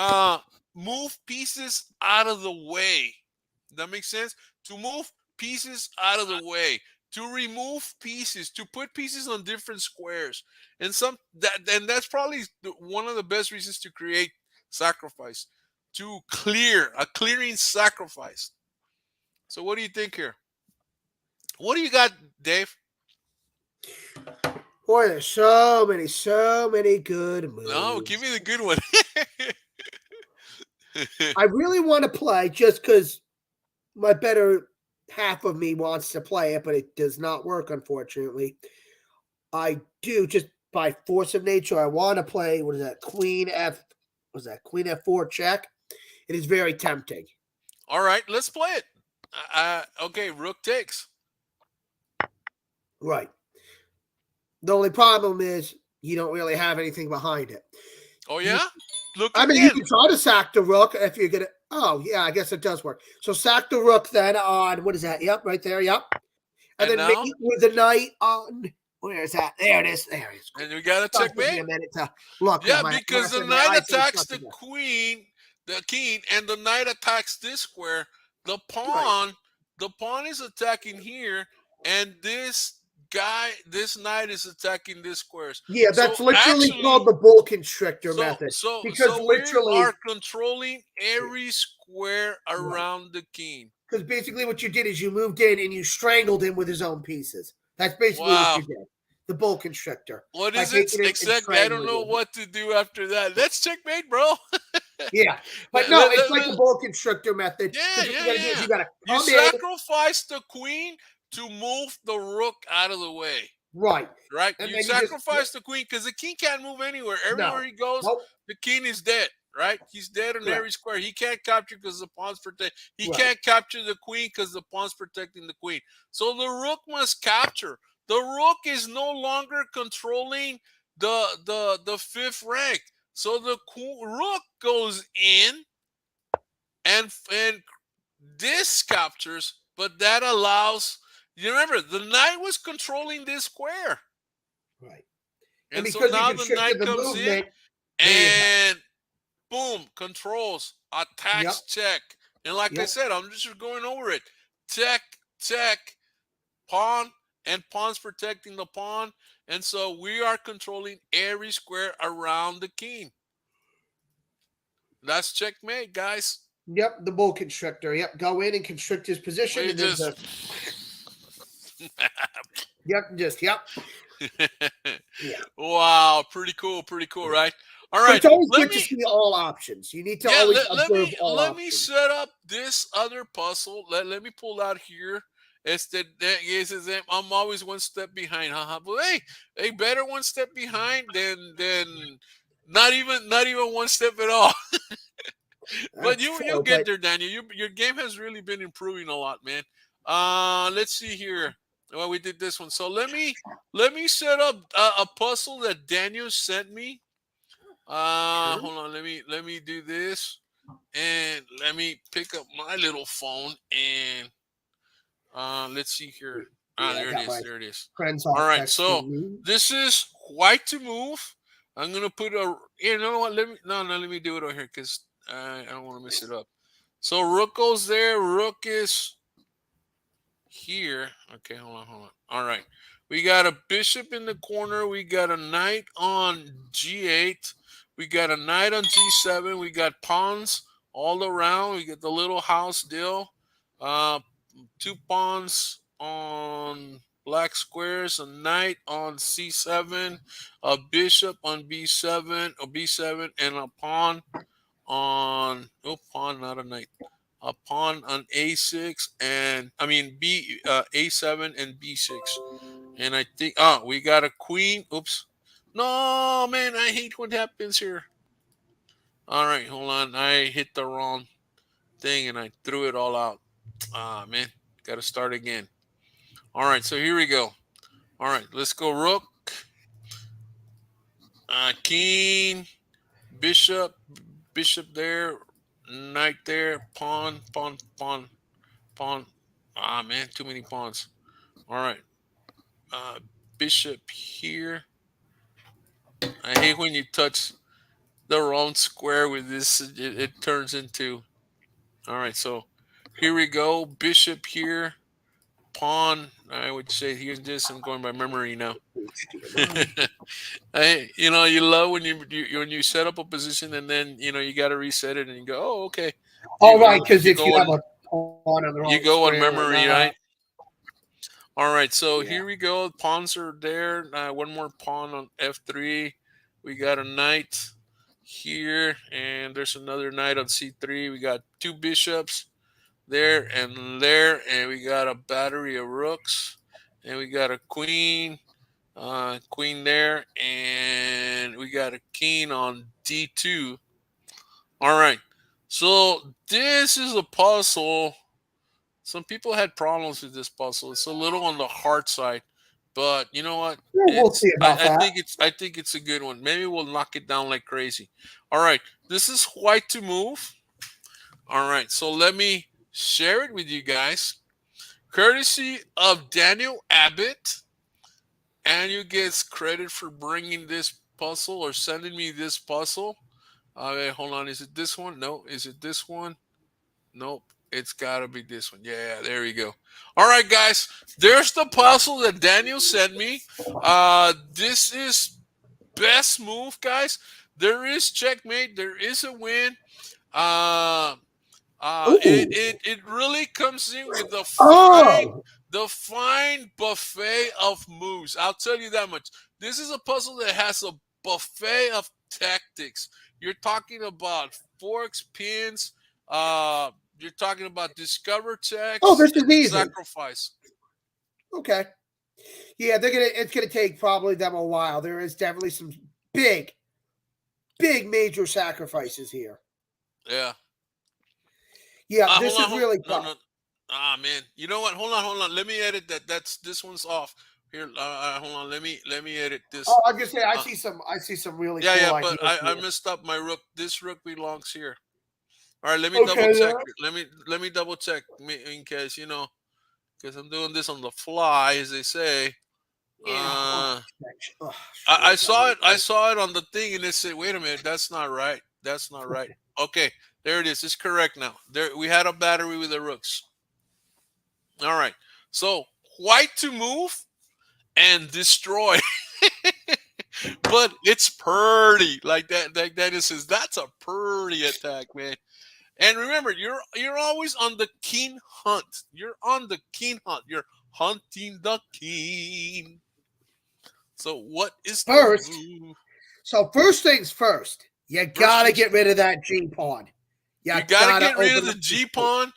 move pieces out of the way. That makes sense? To move pieces out of the way, to remove pieces, to put pieces on different squares. And that's probably one of the best reasons to create sacrifice, to clear a clearing sacrifice. So what do you think here? What do you got, Dave? Boy, there's so many good moves. No, give me the good one. I really want to play just because my better half of me wants to play it, but it does not work, unfortunately. I do, just by force of nature, I want to play, what is that, Queen F4 check. It is very tempting. All right, let's play it. Okay, rook takes. Right. The only problem is you don't really have anything behind it. Oh, yeah? Look I mean, again. you can try to sack the rook if you're going to. Oh, yeah, I guess it does work. So sack the rook then on, what is that? Yep, right there, yep. And then now? mate with the knight on, where is that? There it is. There it is. And we got a checkmate. A minute to look. Yeah, because the knight attacks the queen, the king, and the knight attacks this square. The pawn is attacking here, and this knight is attacking this squares. Yeah, that's literally called the bull constrictor method. Because literally we are controlling every square around the king. Because basically what you did is you moved in and you strangled him with his own pieces. That's basically what you did. The bull constrictor. What is it? Exactly. I don't know what to do after that. Let's checkmate, bro. Yeah, but Let- no, let- it's let- like the let- bull constrictor method. yeah, Because what you yeah, got to do is yeah. you got to You come in, sacrifice the queen to move the rook out of the way. right, Right? and You then you just sacrifice the queen because the king can't move anywhere. no, Everywhere he goes, nope, the king is dead. Right? He's dead on every correct, square. He can't capture because the pawn's protect. He right, can't capture the queen because the pawn's protecting the queen. So the rook must capture. The rook is no longer controlling the fifth rank. So the rook goes in and this captures, but that allows. You remember the knight was controlling this square. right, and And so because you now the constricted knight the comes in movement, there you go. and boom, controls, Yep, attacks, check. And like I yep, said, I'm just going over it. Check, check, pawn, and pawn's protecting the pawn. And so we are controlling every square around the king. That's checkmate, guys. yep. The bull constrictor. Yep, go in and constrict his position, We and then just just yep, just yep, yeah. wow, pretty cool, right? All But right, it's always let good to me see all options. You need to yeah, always let observe me all let me options. set up this other puzzle. Let me pull out here. I'm always one step behind, haha. But hey, better one step behind than not even one step at all. But That's you'll true, get but there, Daniel. Your game has really been improving a lot, man. Let's see here. Well, we did this one, so let me set up a puzzle that Daniel sent me. sure. Hold on. Let me do this, and let me pick up my little phone and let's see here. Yeah, I There it got is. my There it is. friends All all right. So texting me. this is white to move. I'm gonna put a. You know what? Let me no. Let me do it over here because I don't want to mess it up. So rook goes there. Rook is here. Okay, hold on. All right. We got a bishop in the corner. We got a knight on g8. We got a knight on g7. We got pawns all around. We got the little house deal. Uh, two pawns on black squares, a knight on c7, a bishop on b7, or b7, and a pawn on pawn, not a knight, a pawn on a6, and I mean a7 and b6. And I think we got a queen. Oops, no man, I hate what happens here. All right, hold on, I hit the wrong thing and I threw it all out. Ah man, got to start again. All right, so here we go. All right, let's go rook, king, bishop, bishop there, knight there, pawn, pawn, pawn, pawn. Ah, man, too many pawns. All right. Uh, bishop here. I hate when you touch the wrong square with this. It turns into. All right. So here we go. Bishop here. Pawn. I would say here's this. I'm going by memory now. You love when you set up a position and then you got to reset it and you go, oh, okay. All right, because if you have On a pawn on the you wrong go on square, memory, right? All right, so yeah, here we go. Pawns are there. One more pawn on f3. We got a knight here, and there's another knight on c3. We got two bishops there, and we got a battery of rooks, and we got a queen, queen there, and we got a king on d2. All right, so this is a puzzle. Some people had problems with this puzzle. It's a little on the hard side, but you know what? we'll see about that. I think it's a good one. Maybe we'll knock it down like crazy. All right, this is white to move. All right, so let me share it with you guys, courtesy of Daniel Abbott, and you gets credit for bringing this puzzle or sending me this puzzle. Wait, hold on. Is it this one? No. Is it this one? Nope. It's got to be this one. Yeah, there we go. All right, guys. There's the puzzle that Daniel sent me. This is best move, guys. There is checkmate. There is a win. Uh, it, Ooh, it it really comes in with oh, the fine buffet of moves. I'll tell you that much. This is a puzzle that has a buffet of tactics. You're talking about forks, pins. You're talking about discover Oh, checks this is and easy. sacrifice. Okay. Yeah, it's gonna take probably them a while. There is definitely some big major sacrifices here. Yeah. Yeah, this Hold on, is really no, tough. no. Ah, man. You know what? Hold on. Let me edit that. This one's off. Here, hold on. Let me edit this. Oh, I was gonna say I Uh, see some really yeah, cool yeah. But ideas I here. messed up my rook. This rook belongs here. All right. Let me double Okay, check. yeah. Let me double check in case because I'm doing this on the fly, as they say. Yeah. Oh, Uh, oh, I shit, that saw was it. I saw it on the thing, and it said, "Wait a minute, that's not right. That's not right." Okay, there it is. It's correct now. There, we had a battery with the rooks. All right. So white to move and destroy, but it's pretty like that. Like Dennis says, that's a pretty attack, man. And remember, you're always on the keen hunt. You're on the keen hunt. You're hunting the king. So what is the first. move? So first things first, you First gotta things get rid of that G pawn. You You got to gotta get rid of open the up the G pawn.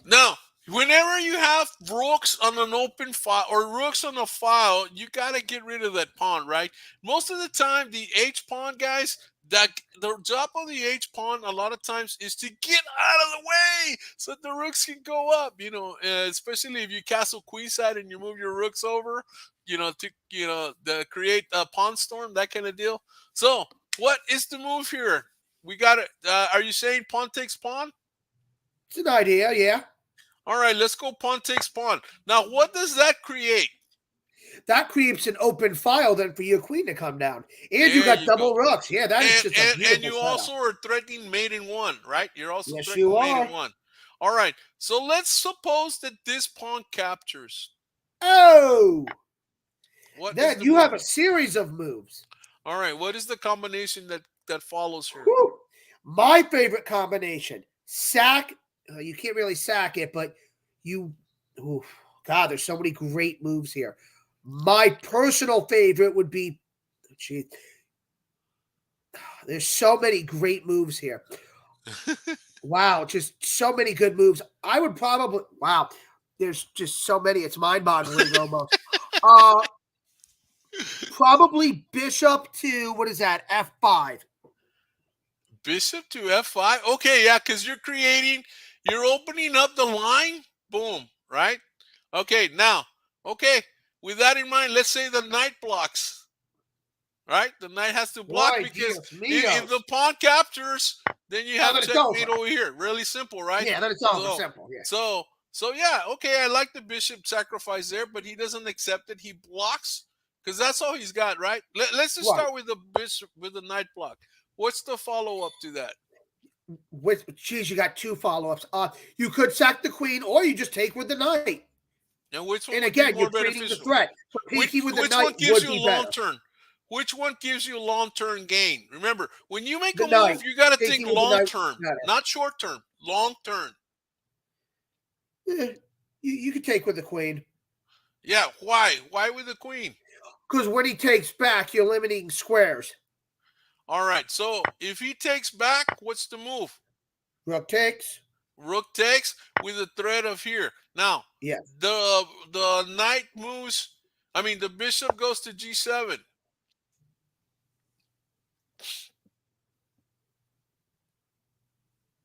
Now, whenever you have rooks on an open file or rooks on a file, you got to get rid of that pawn, right? Most of the time, the H pawn guys, that the job of the H pawn a lot of times is to get out of the way so that the rooks can go up. Especially if you castle queenside and you move your rooks over, to create a pawn storm, that kind of deal. So, what is the move here? We got it. Are you saying pawn takes pawn? It's an idea, yeah. All right, let's go pawn takes pawn. Now, what does that create? That creates an open file then for your queen to come down. And you There got you go. double rooks. Yeah, that is just a And beautiful you setup. also are threatening mate in one, right? You're also Yes, you threatening mate in are. one. All right. So let's suppose that this pawn captures. Oh, What is then the you move? have a series of moves. All right. What is the combination that follows here? Whew. My favorite combination: sack. You can't really sack it, but you. Oof, God, there's so many great moves here. My personal favorite would be. Gee, there's so many great moves here. Wow, just so many good moves. I would probably. Wow, there's just so many. It's mind-boggling almost. Uh, Probably bishop to what is that? F5. Bishop to F5. Okay, yeah, because you're opening up the line. Boom, right? Okay, now, okay, with that in mind, let's say the knight blocks, right? The knight has to block Why, because Dios if the míos. pawn captures, then you Oh, have then it's over. checkmate over here. Really simple, right? Yeah, then it's over. So, Simple. Yeah. so yeah, okay, I like the bishop sacrifice there, but he doesn't accept it. He blocks because that's all he's got, right? Let's just Right. start with the bishop with the knight block. What's the follow up to that? Geez, you got two follow-ups. You could sack the queen, or you just take with the knight. And which one And would be again, more you're creating the beneficial? threat. But Which peeking with the which one knight gives would you be long better. term? Which one gives you long term gain? Remember, when you make The a move, knight. you got to think Peeking with the long knight term, better. not short term. Long term. You could take with the queen. Yeah. Why? Why with the queen? Because when he takes back, you're limiting squares. All right. So if he takes back, what's the move? Rook takes. Rook takes with the threat of here. Now, Yeah. the knight moves. I mean, the bishop goes to G7.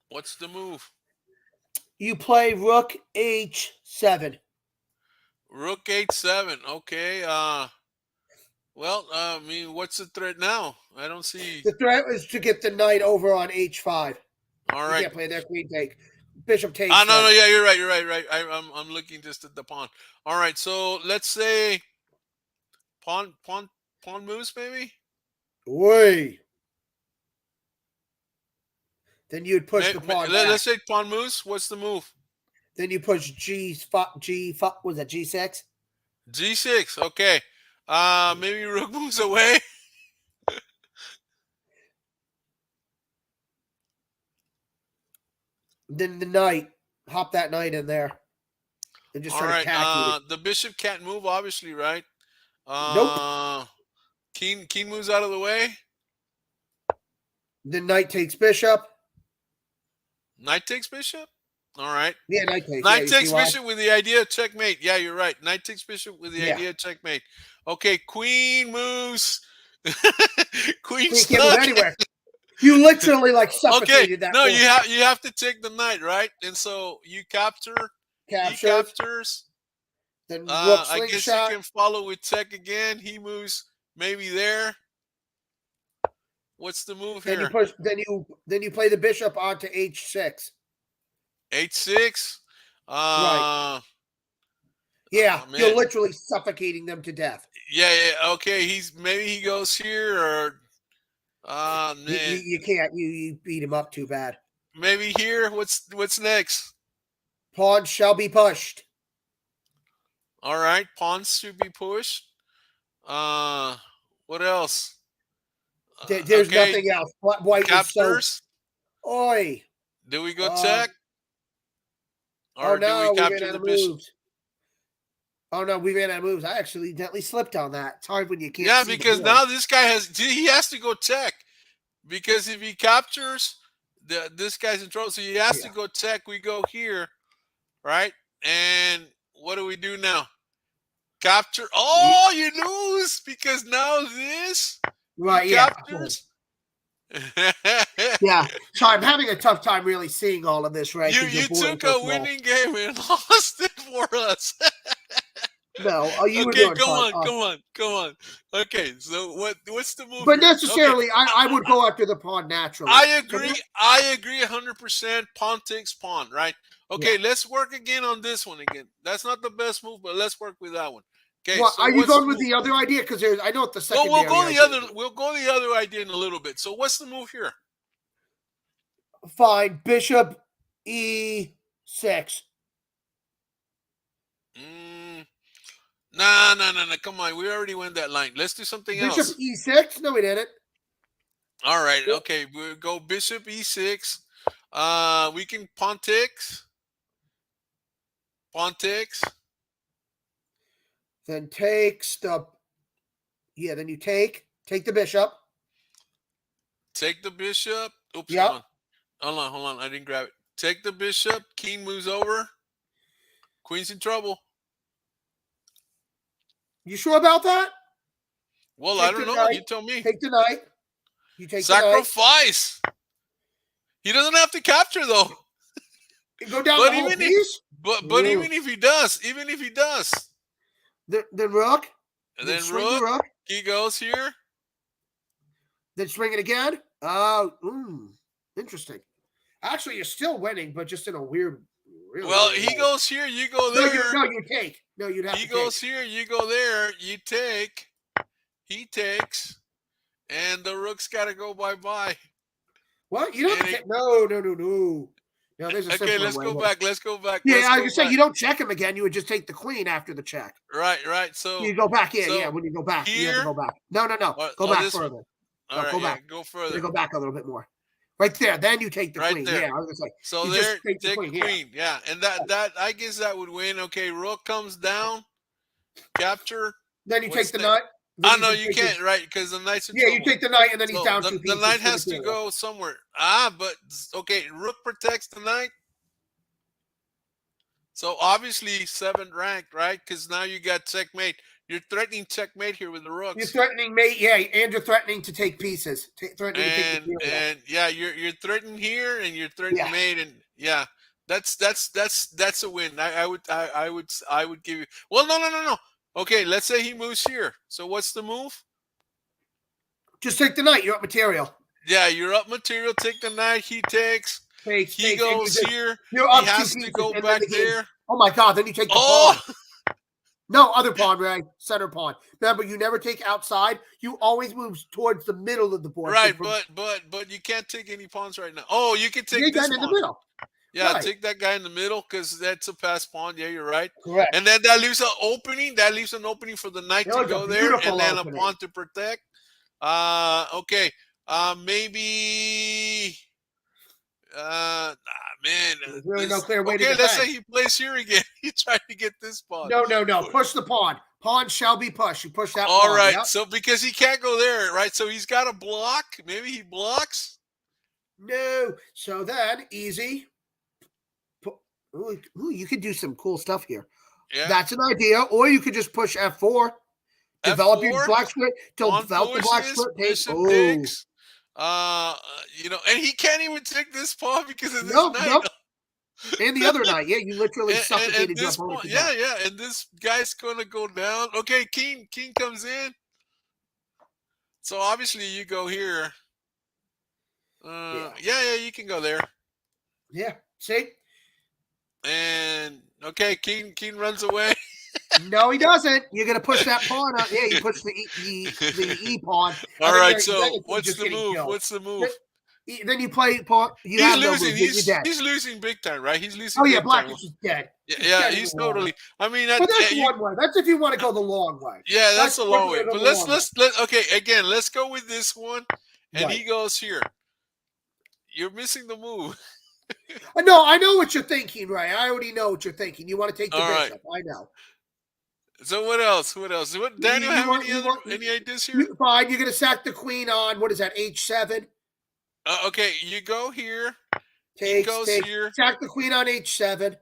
What's the move? You play rook H7. Rook H7. Okay. Well, I mean, what's the threat now? I don't see. The threat is to get the knight over on H5. All You right. can't play their queen take. Bishop takes. Ah, no, Then. no, yeah, you're right, right. I'm looking just at the pawn. All right, so let's say pawn moves, maybe. Way. Then you'd push the pawn back. Let's say pawn moves. What's the move? Then you push G5. Was that G6? G6. Okay. Maybe rook moves away. Then the knight. Hop that knight in there. And just All try to right. attack you. The bishop can't move, obviously, right? Nope. King moves out of the way. The knight takes bishop. Knight takes bishop. All right. Yeah, knight takes. Yeah, Knight you see takes why? bishop with the idea of checkmate. Yeah, you're right. Knight takes bishop with the Yeah. idea of checkmate. Okay, queen moves. Queen Queen can't move stuck. anywhere. You literally like Okay, suffocated that. no, Pawn. you have to take the knight, right? And so you capture. He Captured. captures. Then rook I guess you slingshot. can follow with check again. He moves maybe there. What's the move Then you here? push. Then you play the bishop onto h6. H6. Right. Yeah, man. you're literally suffocating them to death. Yeah. Okay, maybe he goes here or man. You can't. You beat him up too bad. Maybe here. What's next? Pawn shall be pushed. All right, pawns should be pushed. What else? There's okay. nothing else. White Captures. is so. Oi. Do we go check? Or no, do we capture the bishop? moves. Oh no, we ran out of moves. I actually gently slipped on that. It's hard when you can't. Yeah, see because now this guy has to go check, because if he captures, this guy's in trouble. So he has to go check. We go here, right? And what do we do now? Capture. Oh, you lose because now this right. Captures. Yeah. So I'm having a tough time really seeing all of this, right? You took a winning game and lost it for us. No, you were okay, doing fine. Come on. Okay, so what's the move? But here? necessarily, Okay. I would go after the pawn naturally. I agree 100%. Pawn takes pawn, right? Okay, let's work again on this one again. That's not the best move, but let's work with that one. Okay, well, so are you going with the other idea? Because I know it's the secondary. Well, we'll go the other idea in a little bit. So what's the move here? Fine, bishop e6. No. Come on, we already went that line. Let's do something else. Bishop e6? No, we didn't. All right. Okay, we'll go bishop e6. We can pawn takes. Then takes the. Yeah, then you take the bishop. Take the bishop. Oops. Yep. Hold on. I didn't grab it. Take the bishop. King moves over. Queen's in trouble. You sure about that? Well, I don't know. You tell me. Take the knight. You take sacrifice. The knight. He doesn't have to capture though. Go down the whole piece. But even if he does, the rook. And then rook. He goes here. Then swing it again. Oh, interesting. Actually, you're still winning, but just in a weird. Well, he goes here, you go there. No, you take. No, you'd have to take. He goes here, you go there. You take. He takes. And the rook's got to go bye-bye. What? You don't take. No. No, there's a okay, let's go back. Yeah, I was going to say, you don't check him again. You would just take the queen after the check. Right. So you go back. Yeah. When you go back, you have to go back. No. Go back further. All right, go back. Go further. You go back a little bit more. Right there. Then you take the queen. There. Yeah, I was going to say. So there, take the queen. Yeah, and that I guess that would win. Okay, rook comes down, capture. Then you take the knight. No, you can't, right? Because the knight's in trouble. You take the knight, and then he's down 2 pieces. The knight has to go somewhere. But okay, rook protects the knight. So obviously 7th ranked, right? Because now you got checkmate. You're threatening checkmate here with the rooks. You're threatening mate, yeah, and you're threatening to take pieces. You're threatening here, and you're threatening mate, and that's a win. I would give you. Well, no. Okay, let's say he moves here. So what's the move? Just take the knight. You're up material. Yeah, you're up material. Take the knight. He takes. He goes here. You're up. He has to go back there. Oh my God! Then you take the pawn. No, other pawn, Ray. Center pawn. Remember, you never take outside. You always move towards the middle of the board. Right, but you can't take any pawns right now. Oh, you can take this guy in the middle. Yeah, take that guy in the middle because that's a pass pawn. Yeah, you're right. Correct. And then that leaves an opening. That leaves an opening for the knight to go there, and then a pawn to protect. Okay. Maybe. Man. There's really no clear way to defend. Let's say he plays here again. He tried to get this pawn. No. Push the pawn. Pawn shall be pushed. You push that pawn. All right. Yep. So because he can't go there, right? So he's got to block. Maybe he blocks. No. So then, easy. Ooh, you could do some cool stuff here. Yeah. That's an idea. Or you could just push F4. Develop your F4. black square. Pawn Develop the black pushes. square take. Bishop Oh. takes. And he can't even take this pawn because of this Nope, knight. nope. And the other night, yeah, you literally And suffocated your this opponent pawn, to yeah, death. yeah, and this guy's gonna go down. Okay, king comes in. So obviously you go here. Yeah, you can go there. Yeah. See? And okay, king runs away. No, he doesn't. You're gonna push that pawn out. Yeah, you push the E pawn. All And then right, so you're what's just the getting move? killed. What's the move? Then you play pawn. You He's have no losing. move. You're dead. He's losing big time, right? He's losing. Oh yeah, big black time. is just dead. Yeah, he's totally. I mean, But that's one way. That's if you want to go the long way. Yeah, that's a long way. But let's okay, again, let's go with this one. And he goes here. You're missing the move. No, I know what you're thinking, Ray. I already know what you're thinking. You want to take the bishop. I know. So what else? What Daniel have any ideas here? Fine, you're gonna sack the queen on what is that, H7? Okay, you go here. He goes here. Sack the queen on H7.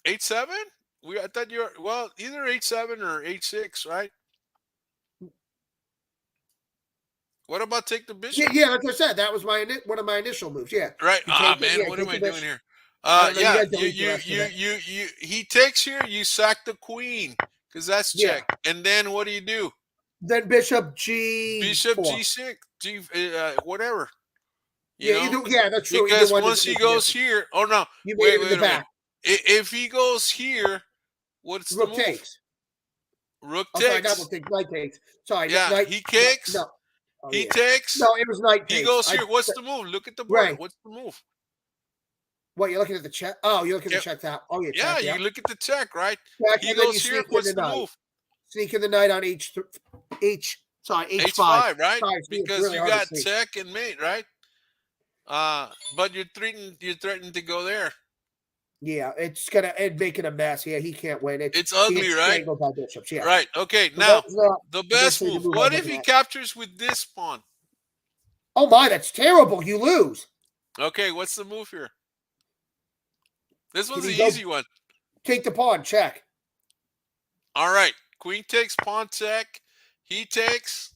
H7? I thought you were either H7 or H6, right? What about take the bishop? Yeah, like I said, that was one of my initial moves. Yeah. Right. Man, what am I doing here? He takes here, you sack the queen, because that's check. And then what do? Then bishop G. Bishop G6, whatever. That's true. Because once he goes here, wait. If he goes here, what's the move? Takes. Rook takes. Sorry, knight takes. Sorry. Yeah, knight, he takes. No. He takes. No, it was knight takes. He goes here. What's the move? Look at the board. Right. What's the move? What, you're looking at the check? Oh, you're looking at the check out. Oh, yeah. You look at the check, right? Check, he goes here. What's the move? Sneaking the knight on H5. H5, right? Because really you got check and mate, right? But you're threatening to go there. Yeah, it's making a mess. Yeah, he can't win. It's ugly, right? By bishops, yeah. Right. Okay. Now the best move. What if he captures with this pawn? Oh my, that's terrible. You lose. Okay, what's the move here? This one's the easy one. Take the pawn, check. All right. Queen takes, pawn check. He takes.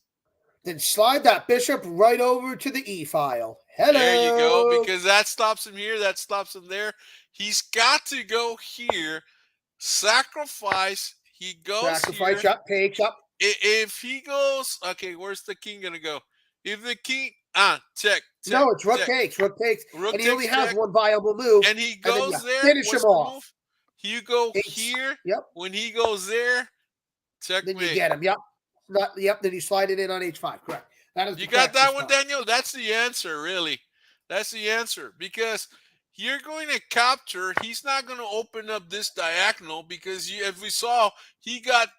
Then slide that bishop right over to the E file. Hello. There you go, because that stops him here, that stops him there. He's got to go here, sacrifice. He goes sacrifice here. Takes up. If he goes, okay, where's the king going to go? If the king, check. No, it's rook takes. Rook takes. Rook and he only has one viable move. And he goes there. Finish him off. You go here. Yep. When he goes there, checkmate. Then you get him. Yep. Then you slide it in on H5. Correct. That is. You got that one, Daniel? That's the answer, really. That's the answer. Because you're going to capture. He's not going to open up this diagonal because if we saw, he got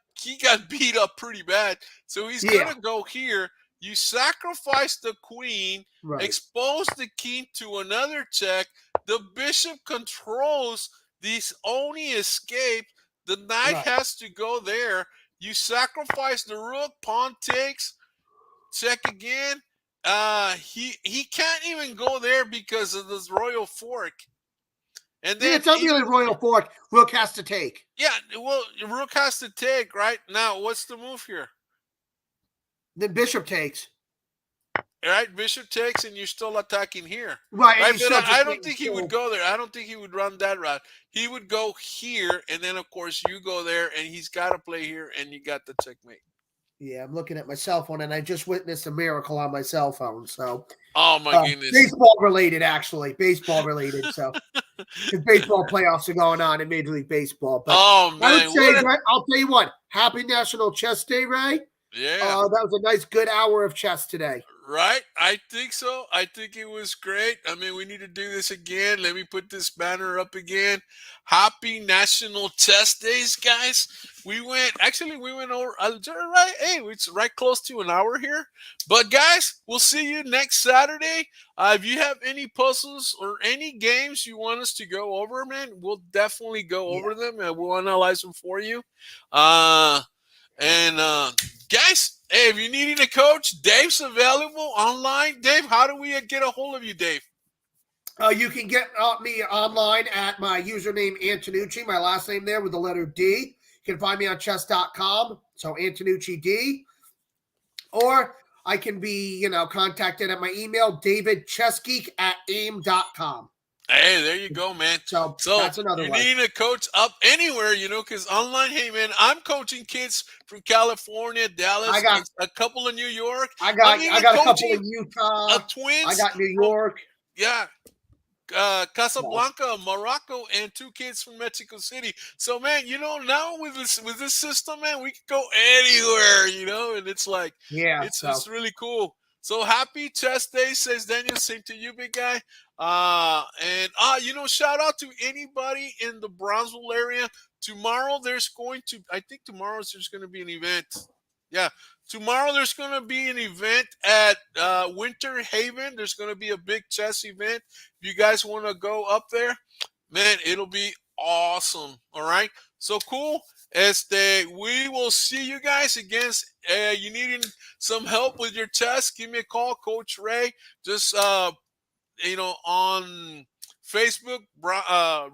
beat up pretty bad. So he's going to go here. You sacrifice the queen, expose the king to another check. The bishop controls this only escape. The knight has to go there. You sacrifice the rook, pawn takes, check again. He can't even go there because of this royal fork. And then it's not really royal fork. Rook has to take. Yeah, well, rook has to take, right? Now, what's the move here? Then bishop takes. Right, bishop takes, and you're still attacking here. Right, but I don't think he would go there. I don't think he would run that route. He would go here, and then, of course, you go there, and he's got to play here, and you got the checkmate. Yeah, I'm looking at my cell phone, and I just witnessed a miracle on my cell phone. So, oh my goodness, baseball related, actually, baseball related. So, because baseball playoffs are going on in Major League Baseball. But man, I would say, I'll tell you what. Happy National Chess Day, Ray. Yeah, that was a nice, good hour of chess today. Right? I think so. I think it was great. I mean, we need to do this again. Let me put this banner up again. Happy National Chess Days, guys. We went over, right? Hey, it's right close to an hour here. But, guys, we'll see you next Saturday. If you have any puzzles or any games you want us to go over, man, we'll definitely go over them, and we'll analyze them for you. Guys, hey, if you need a coach, Dave's available online. Dave, how do we get a hold of you, Dave? You can get me online at my username Antonucci, my last name there with the letter D. You can find me on chess.com, so Antonucci D. Or I can be, contacted at my email, davidchessgeek@aim.com. Hey, there you go, man. So that's another you one. need a coach up anywhere, because online, hey, man, I'm coaching kids from California, Dallas, a couple in New York. I got a couple in Utah. Twins. I got New York. Casablanca, Morocco, and 2 kids from Mexico City. So, man, now with this system, man, we can go anywhere, and it's like, it's really cool. So happy Chess Day, says Daniel. Same to you, big guy. Shout out to anybody in the Brownsville area. Tomorrow there's going to be an event. Yeah. Tomorrow there's going to be an event at Winter Haven. There's going to be a big chess event. If you guys want to go up there, man, it'll be awesome. All right. So cool. We will see you guys against you needing some help with your chess. Give me a call, Coach Ray. Just on Facebook,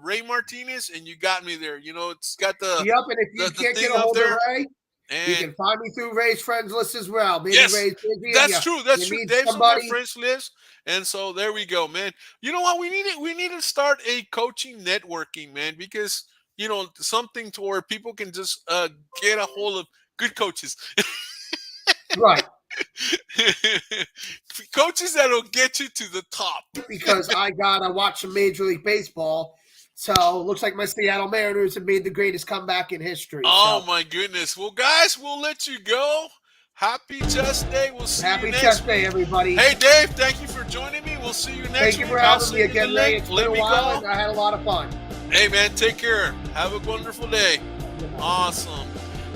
Ray Martinez, and you got me there. It's got the and if you can't get a hold of Ray, you can find me through Ray's friends list as well. Maybe yes, Ray's busy. That's true. Dave's on my friends list, and so there we go, man. You know what? We need to start a coaching networking, man, because something to where people can just get a hold of good coaches. Right. Coaches that'll get you to the top. Because I gotta watch some Major League Baseball. So it looks like my Seattle Mariners have made the greatest comeback in history. Oh my goodness. Well, guys, we'll let you go. Happy Chess Day. We'll see you next Chess Day, everybody. Hey, Dave, thank you for joining me. We'll see you next week. Thank you for having me again, Ray. It's been a while, and I had a lot of fun. Hey, man, take care. Have a wonderful day. Awesome.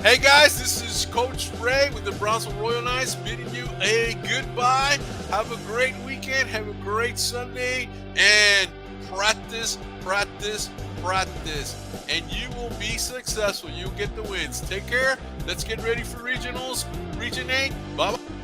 Hey, guys, this is Coach Ray with the Brownsville Royal Knights bidding you a goodbye. Have a great weekend. Have a great Sunday. And practice, practice, practice. And you will be successful. You'll get the wins. Take care. Let's get ready for regionals. Region 8. Bye-bye.